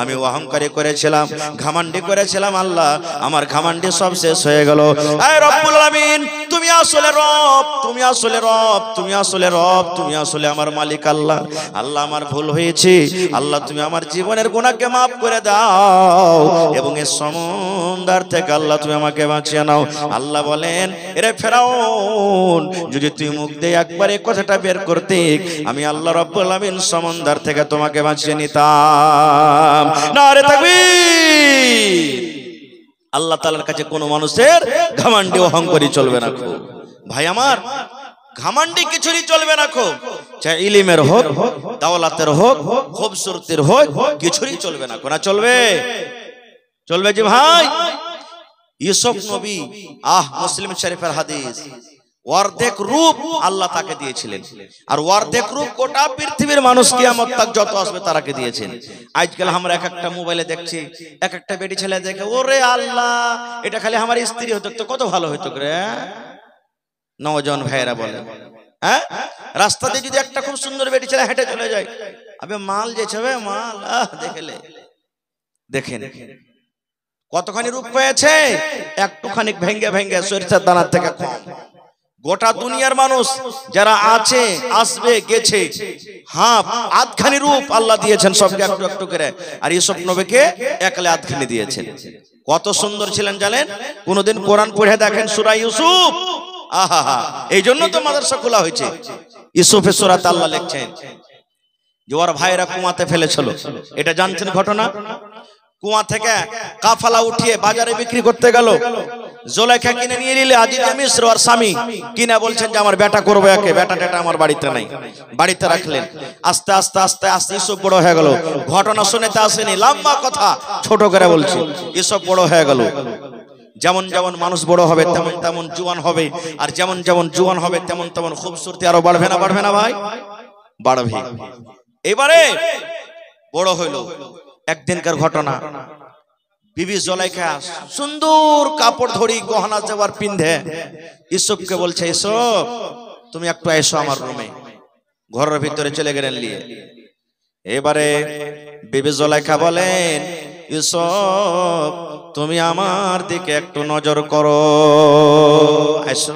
আমি অহংকারী করেছিলাম, ঘামান্ডি করেছিলাম, আল্লাহ আমার ঘামান্ডি সব শেষ হয়ে গেল। আয় রব্বুল আলামিন, তুমি আসলে রব, তুমি আসলে রব, তুমি আসলে রব, তুমি আসলে আমার মালিক। আল্লাহ আল্লাহ আমার ভুল হয়েছে, আল্লাহ তুমি আমার জীবনের গুনাহকে মাফ করে দাও এবং এই সমুদ্র থেকে আল্লাহ তুমি আমাকে বাঁচিয়ে নাও। আল্লাহ বলেন, এরে ফেরাউন যদি তুই মুখ দিয়ে একবার এই কথাটা বের করতে, আমি আল্লাহ রাব্বুল আলামিন সমুদ্র থেকে তোমাকে বাঁচিয়ে নিতাম। নারে তাকবীর। আল্লাহ তাআলার কাছে কোনো মানুষের ঘমন্ডি অহংকারী চলবে না। খুব ভাই আমার, ঘমন্ডি কিছুই চলবে না। খুব চাই ইলমের হোক, দাওলাতের হোক, খুবসুরতির হোক, কিছুই চলবে না। কোনা চলবে? চলবে জি ভাই। ইউসুফ নবী, মুসলিম শরীফের হাদিস, অর্ধেক রূপ আল্লাহ তাকে দিয়েছিলেন, আর অর্ধেক রূপ গোটা পৃথিবীর মানুষ কিয়ামত তাক যত আসবে তারাকে দিয়েছেন। আজকাল আমরা এক একটা মোবাইলে দেখছি, এক একটা বেটি ছেলে দেখে, ওরে আল্লাহ এটা খালি আমার স্ত্রী হতো তো কত ভালো হতো রে। নওজোয়ান ভাইয়েরা বলে, রাস্তাতে যদি একটা খুব সুন্দর বেটি ছেলে হেঁটে চলে যায়, আবে মাল যে ছবে মাল, দেখেলে দেখেন কতখানি রূপ পেয়েছে, একটুখানি ভেঙ্গে ভেঙ্গে সরিষার দানার থেকে কম। গোটা দুনিয়ার মানুষ যারা আছে, আসবে, গেছে, আধখানি রূপ আল্লাহ দিয়েছেন সবকে একটু একটু করে, আর ইউসুফ নবীকে একলে আধখানি দিয়েছেন। কত সুন্দর ছিলেন জানেন? কোনদিন কোরআন পড়ে দেখেন সূরা ইউসুফ, এই জন্য তো মাদ্রাসা খোলা হয়েছে। ইউসুফের সূরাতে আল্লাহ লিখছেন যে ওর ভাইরা কুয়াতে ফেলেছিল, এটা জানছেন ঘটনা? কুয়া থেকে কাফালা উঠিয়ে বাজারে বিক্রি করতে গেল, জুলাইখা কিনে নিয়ে নিলে আজিজে মিস্র আর স্বামী কিনা বলছেন যে আমার বেটা করবো একে, বেটা টেটা আমার বাড়িতে নাই, বাড়িতে রাখলেন। আস্তে আস্তে আস্তে আস্তে ইউসুফ বড় হয়ে গেল। ঘটনা শুনেতে আসেনি, লম্বা কথা ছোট করে বলছি। ইউসুফ বড় হয়ে গেল, যেমন যেমন মানুষ বড় হবে তেমন তেমন জুয়ান হবে, আর যেমন যেমন জুয়ান হবে তেমন তেমন খুবসুরতি আরো বাড়বে না? বাড়বে না ভাই? বাড়বে। এবারে বড় হইল, একদিনকার ঘটনা, বিবি জুলাইখা সুন্দর কাপড় ধরি গহনা জেওয়ার পিন্ধে ইউসুফকে বলছে, ইউসুফ তুমি একটু এসো আমার রুমে। ঘরের ভিতরে চলে গেলেন নিয়ে। এবারে বিবি জুলাইখা বলেন, ইউসুফ তুমি আমার দিকে একটু নজর করো, এসো,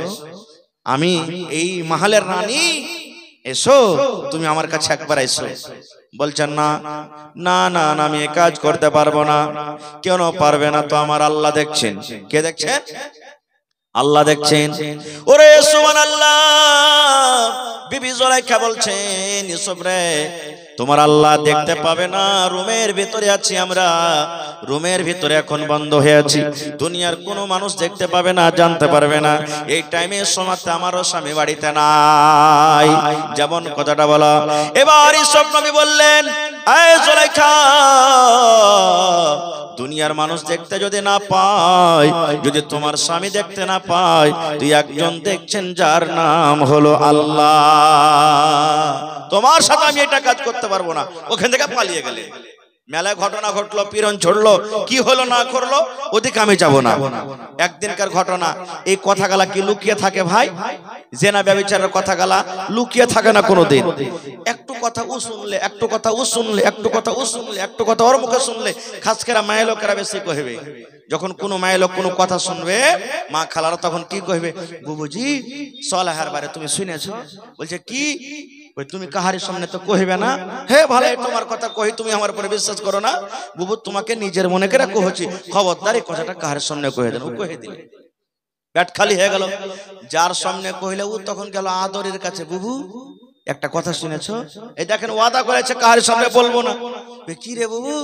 আমি এই মাহালের রানী, এসো তুমি আমার কাছে একবার এসো। বলছেন না না না না, আমি এই কাজ করতে পারবো না। কেন পারবে না? তো আমার আল্লাহ দেখছেন। কে দেখছেন? আল্লাহ দেখছেন। ওরে সুবহানাল্লাহ। বিবি জুলাইখা বলছেন, ইউসুফ রে তোমার আল্লাহ দেখতে পাবে না, রুমের ভিতরে আছি আমরা, রুমের ভিতরে এখন বন্ধ হয়ে আছি, দুনিয়ার কোনো মানুষ দেখতে পাবে না, জানতে পারবে না। এই টাইমে সময়তে আমারও স্বামী বাড়িতে নাই, যেমন কথাটা বলা। এবার ইউসুফ নবী বললেন, এই জুলাইখা দুনিয়ার মানুষ দেখতে যদি না পায়, যদি তোমার স্বামী দেখতে না পায়, তুই একজন দেখছেন যার নাম হলো আল্লাহ। তোমার সাথে আমি এটা কাজ করতে পারবো না। ওখান থেকে পালিয়ে গেলে। মেলায় ঘটনা ঘটলো, পীড়ন ছড়লো, কি হলো না করলো ওদিকে আমি যাব না। একদিনকার ঘটনা। এই কথাগুলা কি লুকিয়ে থাকে ভাই? জেনা ব্যভিচারের কথাগুলা লুকিয়ে থাকে না কোনোদিন। একটু কথা ও শুনলে, একটু কথা ও শুনলে, একটু কথা ও শুনলে, একটু কথা ওর মুখে শুনলে, খাস করে মায়ের লোকেরা বেশি কইবে। যখন কোনো মায়ের লোক কোনো কথা শুনবে, মা খালারা তখন কি কইবে, বুবুজি সলাহার বারে তুমি শুনেছো? বলছে কি? তুমি কাহারির সামনে তো কহিবে না। হে ভালো, তোমার কথা কহি, তুমি আমার উপরে বিশ্বাস করো না। বুবু তোমাকে নিজের মনে করে কহছি, খবরদার এই কথাটা কাহারির সামনে কহে দেন। ও কহে দিলে পেট খালি হয়ে গেল। যার সামনে কহিলে ও তখন গেল আদরের কাছে, বুবু একটা কথা শুনেছো? এই দেখেন ওয়াদা করেছে কাহারির সামনে বলবো না। কি রে বুবু?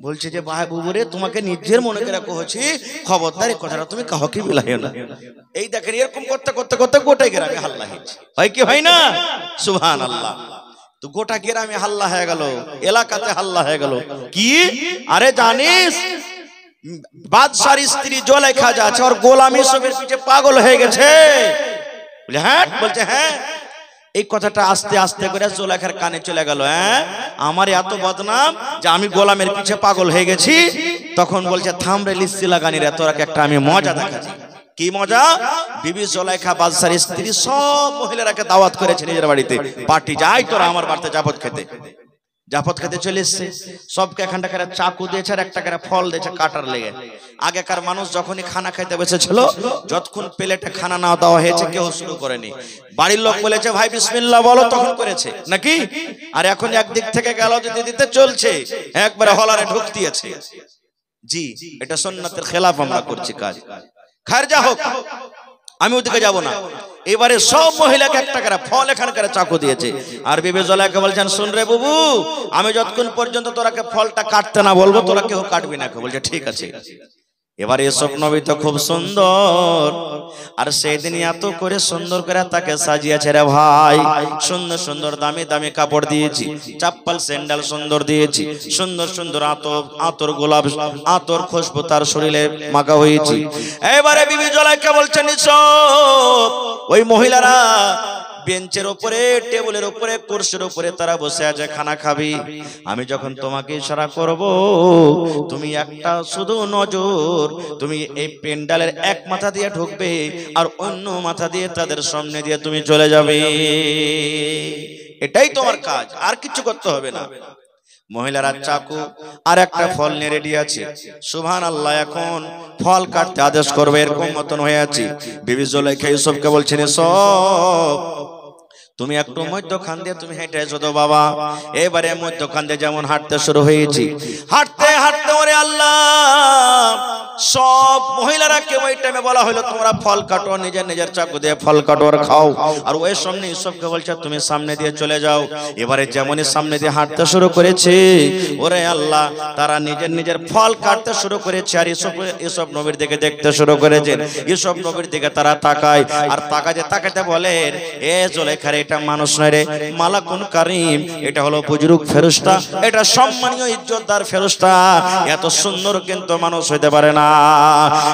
বলছে যে ভাই বুবু রে, তোমাকে নিজের মনে করে কহছি, খবরদার এই কথাটা তুমি কাউকে বিলাইও না। এই দেখেন এরকম করতে করতে করতে গোটা গ্রামে হাল্লা হয়েছে। হয় কি হয় না? সুবহানাল্লাহ। তো গোটা গ্রামে হাল্লা হয়ে গেল, এলাকাতে হাল্লা হয়ে গেল। কি? আরে জানিস বাদশার স্ত্রী জুলাইখা যা আছে, ওর গোলাম ইউসুফের পিছে পাগল হয়ে গেছে। বলে হ্যাঁ? বলছে হ্যাঁ। এই কথাটা আস্তে আস্তে করে জুলাইখার কানে চলে গেল। হ্যাঁ, আমার এত বদনাম যে আমি গোলামের পিছে পাগল হয়ে গেছি। তখন বলছে থামরে লিস্সি লাগানির, তোরাকে একটা আমি মজা দেখাচ্ছি। কি মজা? বিবি জুলাইখা বাদশার স্ত্রী সব মহিলারাকে দাওয়াত করেছে নিজের বাড়িতে, পার্টি যাই তোরা আমার বাড়িতে জাফত খেতে। জাফত খেতে চলে এসছে। সবকে এখানটা করে চাকু দিয়েছে আর একটা করে ফল দিয়েছে কাটার লেগে। আগেকার মানুষ যখনই খানা খেতে বসেছিল, যতক্ষণ প্লেটে খানা না দেওয়া হয়েছে কেউ শুরু করেনি। বাড়ির লোক বলেছে ভাই বিসমিল্লাহ বলো, তখন করেছে নাকি। আর এখন একদিক থেকে গেল দিতে দিতে চলছে, একবারে হলারে ঢুক দিয়েছে। জি, এটা সুন্নাতের খেলাফ আমরা করছি কাজ। খার যা হোক, আমি ওদিকে যাব না। এবারে সব মহিলাকে একটা করে ফল এখানকার চাকু দিয়েছে। আর বিবি জুলাইখা বলছেন, শুন রে বুবু, আমি যতক্ষণ পর্যন্ত তোরাকে ফলটা কাটতে না বলবো তোরা কেউ কাটবি না। বলছে ঠিক আছে। এবারে ইউসুফ নবী তো খুব সুন্দর, আর সেদিন এত করে সুন্দর করে তাকে সাজিয়েছে রে ভাই। সুন্দর সুন্দর দামি দামি কাপড় দিয়েছি, চাপ্পাল স্যান্ডেল সুন্দর দিয়েছি, সুন্দর সুন্দর আতর গোলাপ আতর খুশবু তার শরীরে মাখা হয়েছে। এবারে বিবি জুলাইখা বলছেন, ইউসুফ ওই মহিলারা বেঞ্চের উপরে, টেবিলের উপরে, কুরসির উপরে তারা বসে আছে, খানা খাবি। আমি যখন তোমাকে ইশারা করব, তুমি একটা শুধু নজর, তুমি এই পেন্ডালের এক মাথা দিয়ে ঢুকবে আর অন্য মাথা দিয়ে তাদের সামনে দিয়ে তুমি চলে যাবে। এটাই তোমার কাজ, আর কিছু করতে হবে না। মহিলারা চাকু আর একটা ফল নিয়ে রেডি আছে। সুবহানাল্লাহ। এখন ফল কাটতে আদেশ করবে, এরকম মতন হয়ে আছে। বিবি জুলাইখা ইউসুফকে বলছেন, সব তুমি একটু মধ্যখান দিয়ে তুমি হেঁটে এসো তো বাবা। এবারে মধ্যখান দিয়ে যেমন হাঁটতে শুরু হয়েছি, হাঁটতে হাঁটতে ওরে আল্লাহ, সব মহিলারা কে ওই টাইমে বলা হলো তোমরা ফল কাটো, নিজের নিজের চাকু দিয়ে ফল কাটো আর খাও। আর ওই সামনে ইউসুফকে বলছে তুমি সামনে দিয়ে চলে যাও। এবারে যেমনই সামনে দিয়ে হাঁটতে শুরু করেছে, ওরে আল্লাহ, তারা নিজের নিজের ফল কাটতে শুরু করেছে। আর ইউসুফ নবীর দিকে দেখতে শুরু করেছেন। ইউসুফ নবীর দিকে তারা তাকায়, আর তাকাতে বলেন, এ জুলাইখা এটা মানুষ নয় রে, মালাকুন কারীম, এটা হলো বুজুর্গ ফেরেশতা, এটা সম্মানীয় ইজ্জতদার ফেরেশতা। এত সুন্দর কিন্তু মানুষ হইতে পারে না।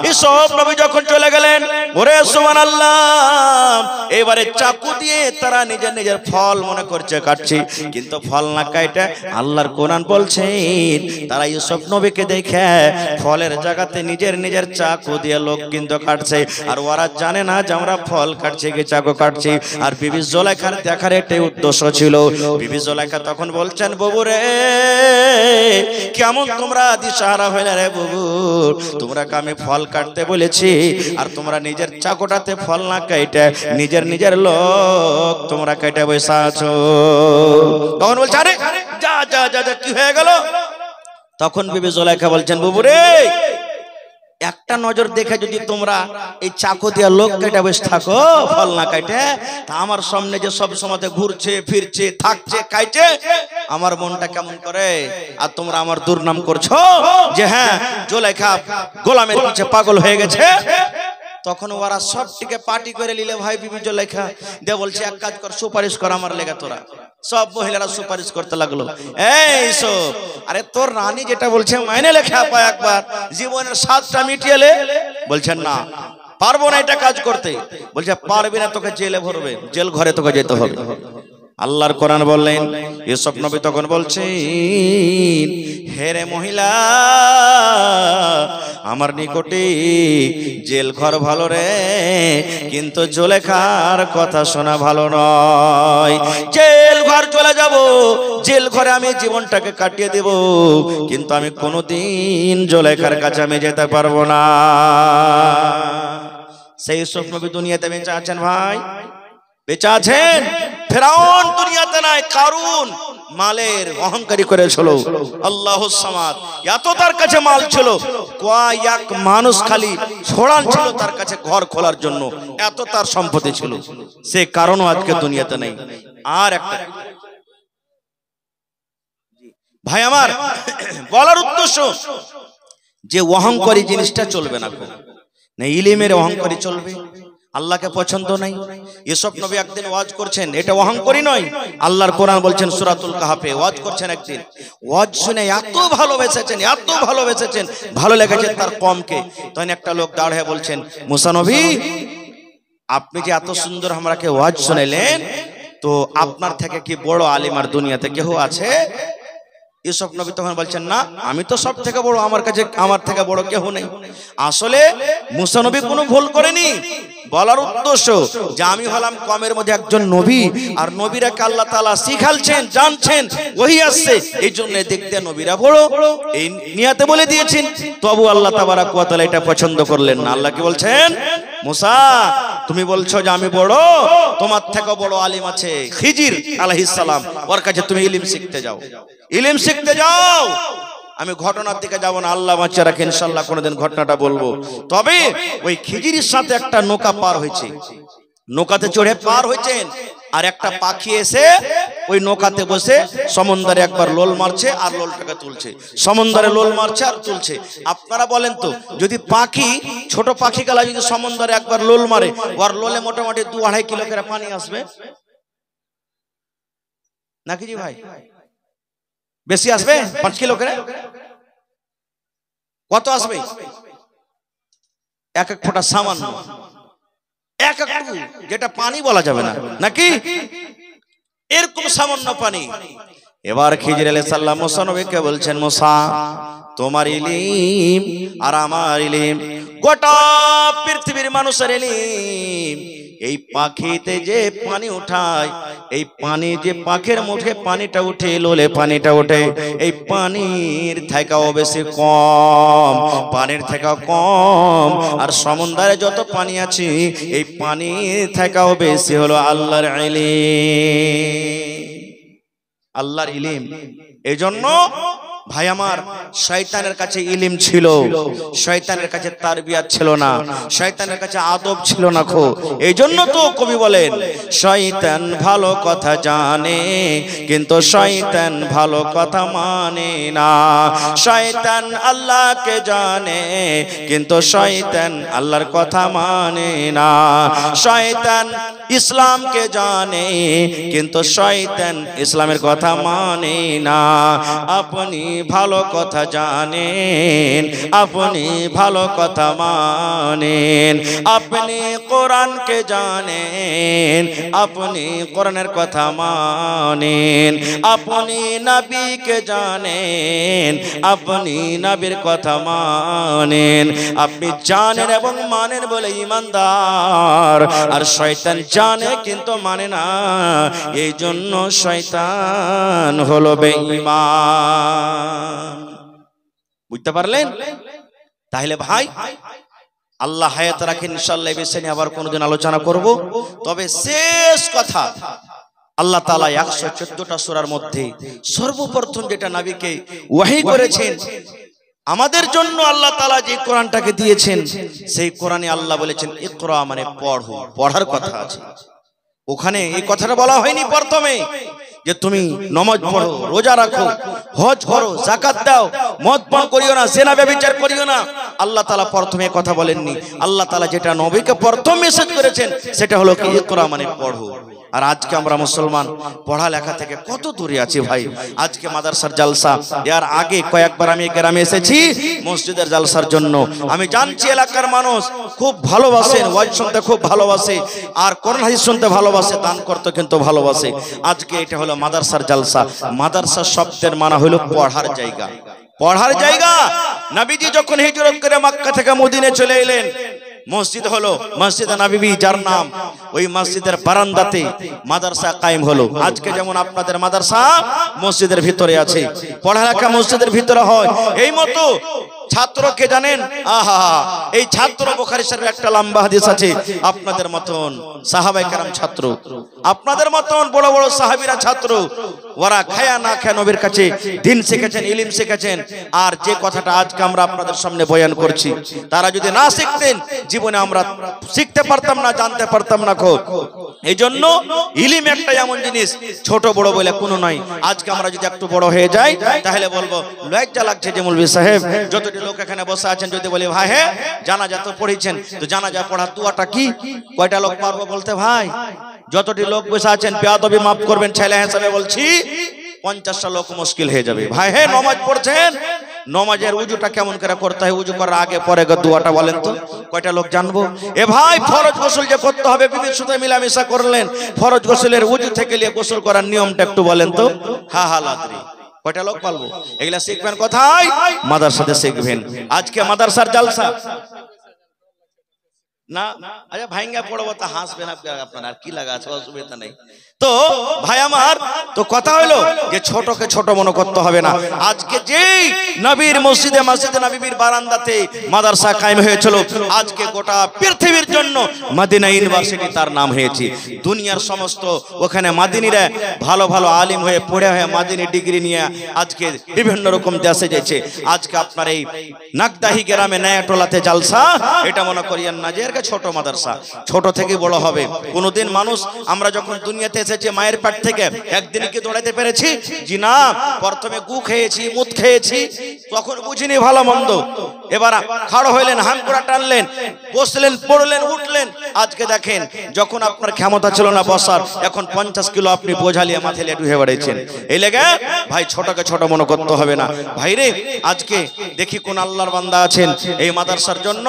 ইউসুফ নবী যখন চলে গেলেন, ওরে সুবহানাল্লাহ, এবারে চাকু দিয়ে তারা নিজের নিজের ফল মনে করছে কাটছে, কিন্তু ফল না কাইটা আল্লাহর কোরআন বলছেন তারা ইউসুফ নবীকে দেখে ফলের জায়গাতে নিজের নিজের চাকু দিয়ে লোক কিন্তু কাটছে। আর ওরা জানে না যে আমরা ফল কাটছি কি চাকু কাটছি। আর বিবি জুলাইখার দেখার একটাই উদ্দেশ্য ছিল। বিবি জুলাইখা তখন বলছেন, বাবু রে, কেমন তোমরা দিশাহারা হইলে রে বাবু, তোমরা আমি ফল কাটতে বলেছি আর তোমরা নিজের চাকুটাতে ফল না কাইটে নিজের নিজের লোক তোমরা কেটে বসে আছো। তখন বলছে, আরে যা যা যা যা, কি হয়ে গেল? তখন বিবি জুলাইখা বলছেন, বাবু রে, একটা নজর দেখে যদি তোমরা এই চাকু দিয়া লোক কেটে বসে থাকো ফল না কাটে, তা আমার সামনে যে সব সময় ঘুরছে ফিরছে থাকছে খাইছে, আমার মনটা কেমন করে। আর তোমরা আমার দুর্নাম করছো যে হ্যাঁ জুলাইখা গোলামের পিছে পাগল হয়ে গেছে। তখন ওরা সবটিকে পার্টি করে নিলে ভাই বিবি জুলাইখা দে বলছে, এক কাজ কর, সুপারিশ কর আমার লেগে। তোরা সব মহিলারা সুপারিশ করতে লাগলো, এই সব, আরে তোর রানী যেটা বলছে মাইনে লেখা পায়, একবার জীবনের স্বাদটা মিটিয়েলে। বলছেন না, পারবো না এটা কাজ করতে। বলছে পারবি না, তোকে জেলে ভরবে, জেল ঘরে তোকে যেতে হবে। আল্লাহর কোরআন বললেন, ইউসুফ নবী তখন বলছেন, হে রে মহিলা, আমার নিকটে জেল ঘর ভালো রে, কিন্তু জুলেখার কথা শোনা ভালো নয়। জেল ঘর চলে যাব, জেল ঘরে আমি জীবনটাকে কাটিয়ে দেব, কিন্তু আমি কোনোদিন জুলেখার কাছে আমি যেতে পারবো না। সেই ইউসুফ নবী দুনিয়াতে বেঁচে আছেন ভাই, বেঁচে আছেন। ফেরাউন দুনিয়াতে নাই, কারুন মালের অহংকারী করেছিল। আল্লাহুস সামাদ, এত তার কাছে মাল ছিল, কয়েক মানুষ খালি ছড়ান ছিল তার কাছে ঘর খোলার জন্য, এত তার সম্পত্তি ছিল। সে কারণও আজকে দুনিয়াতে নেই। আর একটা ভাই আমার বলার উদ্দেশ্য যে অহংকারী জিনিসটা চলবে না, ইলমের অহংকারী চলবে, আল্লাহকে পছন্দ নাই। ইউসুফ নবী একদিন ওয়াজ করছেন, এটা অহংকারী নয়। আল্লাহর কোরআন বলছেন সূরাতুল কাহফে, ওয়াজ করছেন একদিন, ওয়াজ শুনে এত ভালোবেসেছেন, এত ভালোবেসেছেন, ভালো লেগেছে তার কমকে। তখন একটা লোক দাঁড়িয়ে বলছেন, মুসা নবী, আপনি যে এত সুন্দর আমরাকে ওয়াজ শুনাইলেন, তো আপনার থেকে কি বড় আলিম আর দুনিয়াতে কেউ আছে? ইউসুফ নবী তখন বলছেন, না, আমি তো সব থেকে বড়, আমার কাছে আমার থেকে বড় কেউ নেই। আসলে মুসা নবী কোনো ভুল করেনি। বলার উদ্দেশ্য যে আমি হলাম কমের মধ্যে একজন নবী, আর নবীরাকে আল্লাহ তাআলা শিখালছেন, জানছেন, ওহী আসছে, এই জন্য দেখতে নবীরা বড়, এই নিয়াতে বলে দিয়েছেন। তবু আল্লাহ তাবারাক ওয়া তাআলা এটা পছন্দ করলেন না। আল্লাহ কি বলছেন, মুসা, তুমি বলছো যে আমি বড়, তোমার থেকে বড় আলিম আছে খিজির আলাইহিস সালাম, ওর কাছে তুমি ইলম শিখতে যাও, ইলম শিখতে যাও। আমি ঘটনার দিকে যাব না, আল্লাহ বাঁচিয়ে রাখে, ইনশাআল্লাহ কোনোদিন ঘটনাটা বলবো। তবে ওই খিজিরের সাথে একটা নৌকা পার হয়েছে, নৌকাতে চড়ে পার হয়েছেন, আর একটা পাখি এসে ওই নৌকাতে বসে সমুদ্রে একবার লোল মারছে আর লোলটাকে তুলছে, সমুদ্রে লোল মারছে আর তুলছে। আপনারা বলেন তো, যদি পাখি, ছোট পাখি গেলা যদি সমুদ্রে একবার লোল মারে, ওর লোলে মোটামুটি 2-2.5 কিলো করে পানি আসবে নাকি জি ভাই? বেশি আসবে? 5 কিলো করে? কত আসবে? এক এক ফোঁটা সামান্য, এক এক, যেটা পানি বলা যাবে না নাকি, এরকম সামান্য পানি। এবার খিজির আলাইহিস সালাম মুসা নবীকে বলছেন, মুসা, তোমার ইলম আর আমার ইলম, গোটা পৃথিবীর মানুষের ইলম, এই পাখিতে যে পানি উঠায়, এই পানি যে পাখির মুখে পানিটা উঠে, লোলে পানিটা ওঠে, এই পানির থেকেও বেশি কম, পানির থেকেও কম। আর সমুদ্রে যত পানি আছে, এই পানির থেকেও বেশি হলো আল্লাহর ইলম, আল্লাহর ইলম। এই জন্য ভাই আমার, শয়তানের কাছে ইলম ছিল, শয়তানের কাছে তারবিয়াত ছিল না, শয়তানের কাছে আদব ছিল না। এই জন্য তো কবি বলেন, শয়তান ভালো কথা জানে কিন্তু শয়তান ভালো কথা মানে না, শয়তান আল্লাহকে জানে কিন্তু শয়তান আল্লাহর কথা মানে না, শয়তান ইসলামকে জানে কিন্তু শয়তান ইসলামের কথা মানে না। আপনি ভালো কথা জানেন, আপনি ভালো কথা মানেন, আপনি কোরআনকে জানেন, আপনি কোরআনের কথা মানেন, আপনি নবীকে জানেন, আপনি নবীর কথা মানেন। আপনি জানেন এবং মানেন বলে ঈমানদার, আর শয়তান জানে কিন্তু মানে না, এই জন্য শয়তান হলো বেঈমান। বুঝতে পারলেন? তাহলে ভাই আল্লাহ হায়াত রাখেন, ইনশাআল্লাহ এই বিষয় নিয়ে আবার কোনোদিন আলোচনা করব। তবে শেষ কথা, আল্লাহ তাআলা 114টা সূরার মধ্যে সর্বপ্রথম যেটা নবীকে ওহী করেছেন, আমাদের জন্য আল্লাহ তাআলা যে কোরআনটাকে দিয়েছেন, সেই কোরআনে আল্লাহ বলেছেন ইকরা, মানে পড়ো, পড়ার কথা আছে। ওখানে এই কথাটা বলা হয়নি প্রথমে যে তুমি নামাজ পড়ো, রোজা রাখো, হজ করো, যাকাত দাও, মদ পান করিও না, জিনা ব্যভিচার করিও না। আল্লাহ তাআলা প্রথমে কথা বলেননি। আল্লাহ তাআলা যেটা নবীকে প্রথম মেসেজ করেছেন সেটা হলো কি ইকরা, মানে পড়ো। আর আজকে আমরা মুসলমান পড়ালেখা থেকে কত দূরে আছি ভাই। আজকে মাদ্রাসার জালসা, এর আগে কয়েকবার আমি গ্রামে এসেছি মসজিদের জালসার জন্য। আমি জানছি এলাকার মানুষ খুব ভালোবাসেন, ওয়াজ শুনতে খুব ভালোবাসে, আর কোরআন হাদিস শুনতে ভালোবাসে, দান করতে কিন্তু ভালোবাসে। আজকে এটা হলো মাদ্রাসার জালসা। মাদ্রাসা শব্দের মানে হলো পড়ার জায়গা, পড়ার জায়গা। নবীজি যখন হিজরত করে মক্কা থেকে মদিনায় চলে এলেন, মসজিদ হলো মসজিদে নববী, যার নাম, ওই মসজিদের বারান্দাতে মাদ্রাসা কায়েম হলো। আজকে যেমন আপনাদের মাদ্রাসা মসজিদের ভিতরে আছে, পড়ালেখা মসজিদের ভিতরে হয়, এই মতো ছাত্রকে জানেন, আহা, এই ছাত্র বুখারী শরীফের একটা লম্বা হাদিস আছে, আপনাদের মতন সাহাবায়ে কেরাম ছাত্র, আপনাদের মতন বড় বড় সাহাবীরা ছাত্র, ওরা খায়া না খায়া নবীর কাছে দ্বীন শিখেছেন, ইলম শিখেছেন। আর যে কথাটা আজকে আমরা আপনাদের সামনে বয়ান করছি, তারা যদি না শিখতেন জীবনে আমরা শিখতে পারতাম না, জানতে পারতাম না। এই জন্য ইলম একটা এমন জিনিস, ছোট বড় বলে কোনো নাই। আজকে আমরা যদি একটু বড় হয়ে যাই তাহলে বলবো লজ্জা লাগছে যে মৌলভী সাহেব যতটি লোক এখানে বসে আছেন, যদি বলি ভাই হ্যাঁ জানাজা তো পড়েছেন, তো জানাজা পড়ার দুয়াটা কি, কয়টা লোক পারবো বলতে? ভাই যতটি লোক বসে আছেন বেয়াদবি মাফ করবেন, ছেলে হিসাবে বলছি, 50টা লোক মুশকিল হয়ে যাবে। ভাই হ্যাঁ নামাজ পড়ছেন, নামাজের উজুটা কেমন করে করতে হয়, উজু করার আগে পরে দুয়াটা বলেন তো, কয়টা লোক জানবো? এ ভাই ফরজ গোসল যে করতে হবে, বিবির সাথে মিলামিশা করলেন, ফরজ গোসলের উজু থেকে নিয়ে গোসল করার নিয়মটা একটু বলেন তো। হা হা লাদ্রি, কয়টা লোক পালবো? এগুলা শিখবেন কোথায়? মাদ্রাসাতে শিখবেন। আজকে মাদ্রাসার জালসা না, আচ্ছা ভাইঙ্গা পড়বো তা হাসবেন আপনারা, আর কি লাগা আছে, অসুবিধা নেই। তো ভাই আমার, তো কথা হলো যে ছোটকে ছোট মনে করতে হবে না। আজকে যেই নবীর মসজিদে, মসজিদে নববীর বারান্দাতে মাদ্রাসা কায়েম হয়েছিল, আজকে গোটা পৃথিবীর জন্য মদিনা ইউনিভার্সিটি তার নাম হয়েছে। দুনিয়ার সমস্ত ওখানে মাদিনীরা ভালো ভালো আলিম হয়ে পড়ে হয়ে মাদিনী ডিগ্রি নিয়ে আজকে বিভিন্ন রকম দেশে যাচ্ছে। আজকে আপনার এই নাগদাহি গ্রামে নয়াটোলাতে জালসা, এটা মনে করিয়েন না যে ছোট মাদ্রাসা, ছোট থেকে বড় হবে। কোনদিন মানুষ, আমরা যখন দুনিয়াতে এসেছি মায়ের পেট থেকে, একদিন কি দৌড়াতে পেরেছি? জি না, প্রথমে গু খেয়েছি, মুত খেয়েছি, তখন বুঝিনি ভালো মন্দ। এবার খাড়ো হইলেন, হামকুড়া টানলেন, বসলেন, পড়লেন, উঠলেন। আজকে দেখেন, যখন আপনার ক্ষমতা ছিল না বসার, এখন 50 কিলো আপনি বোঝালিয়ে মাথায় লেটু হয়ে বেড়েছেন। এই লেগে ভাই ছোটকে ছোট মনে করতে হবে না। ভাইরে আজকে দেখি কোন আল্লাহর বান্দা আছেন এই মাদ্রাসার জন্য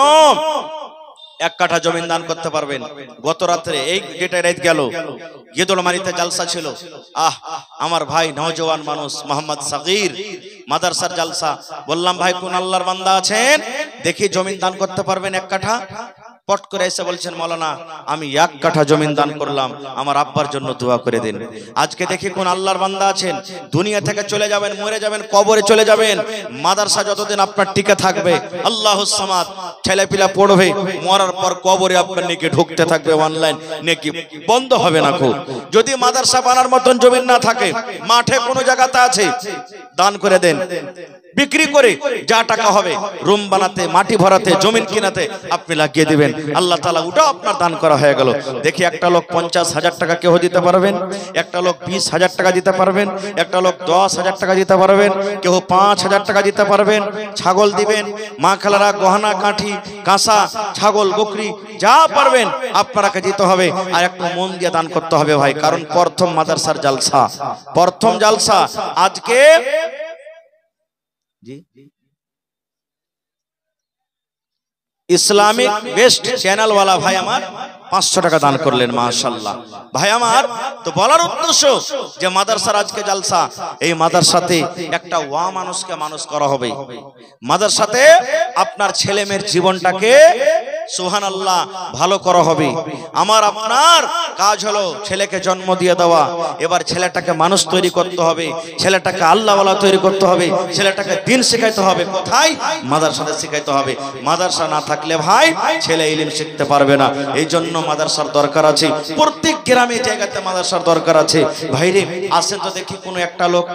1 কাঠা জমিন দান করতে পারবেন। গত রাত্রে, এই যেটা রাত গেল, গেদলমারিতে জালসা ছিল। আমার ভাই নওজওয়ান মানুষ মোহাম্মদ সাগীর, মাদ্রাসার জালসা। বললাম ভাই কোন আল্লাহর বান্দা আছেন, দেখি জমিন দান করতে পারবেন 1 কাঠা। পট করে এসে বলছেন মাওলানা আমি 1 কাঠা জমিন দান করলাম, আমার আব্বার জন্য দোয়া করে দিন। আজকে দেখি কোন আল্লাহর বান্দা আছেন, দুনিয়া থেকে চলে যাবেন, মরে যাবেন, কবরে চলে যাবেন, মাদ্রাসা যতদিন আপনার টিকে থাকবে, আল্লাহুস সামাদ, ছেলেপিলা পড়বে, মরার পর কবরে আপনার নেকি ঢুকতে থাকবে, অনলাইন নেকি বন্ধ হবে না। খুব যদি মাদ্রাসা বানার মতন জমিন না থাকে, মাঠে কোনো জায়গাতে আছে, দান করে দেন। বিক্রি করে যা টাকা হবে রুম বানাতে, মাটি ভরাতে, জমিন কিনাতে আপনি লাগিয়ে দিবেন। আল্লাহ তাআলা ওটা আপনার দান করা হয়ে গেল। দেখি একটা লোক 50,000 টাকা কেউ দিতে পারবেন, একটা লোক 20,000 টাকা দিতে পারবেন, একটা লোক 10,000 টাকা দিতে পারবেন, কেউ 5,000 টাকা দিতে পারবেন। ছাগল দিবেন, মা খালারা গহনা কাঠি কাঁসা, ছাগল বকরি যা পারবেন আপনারাকে দিতে হবে। আর একটু মন দিয়ে দান করতে হবে ভাই, কারণ প্রথম মাদ্রাসার জালসা, প্রথম জালসা। আজকে জি ইসলামিক বেস্ট চ্যানেল ওয়ালা ভাই আমার 500 টাকা দান করলেন, মাশাআল্লাহ। ভাই আমার তো বলার উদ্দেশ্য যে মাদ্রাসার আজকে জালসা, এই মাদ্রাসাতে একটা ওয়া মানুষকে মানুষ করা হবে। মাদ্রাসাতে আপনার ছেলে মেয়ের জীবনটাকে সুবহানাল্লাহ ভালো করা হবে। আমার আপনার কাজ হলো ছেলেকে জন্ম দিয়ে দেওয়া, এবার ছেলেটাকে মানুষ তৈরি করতে হবে, ছেলেটাকে আল্লাহওয়ালা তৈরি করতে হবে, ছেলেটাকে দিন শেখাইতে হবে। কোথায়? মাদ্রাসাতে শেখাইতে হবে। মাদ্রাসা না থাকলে ভাই ছেলে ইলম শিখতে পারবে না। এই জন্য মাদ্রাসার দরকার আছে, প্রত্যেক গ্রামে জায়গাতে মাদ্রাসার দরকার আছে। ভাইরে আসেন তো দেখি কোনো একটা লোক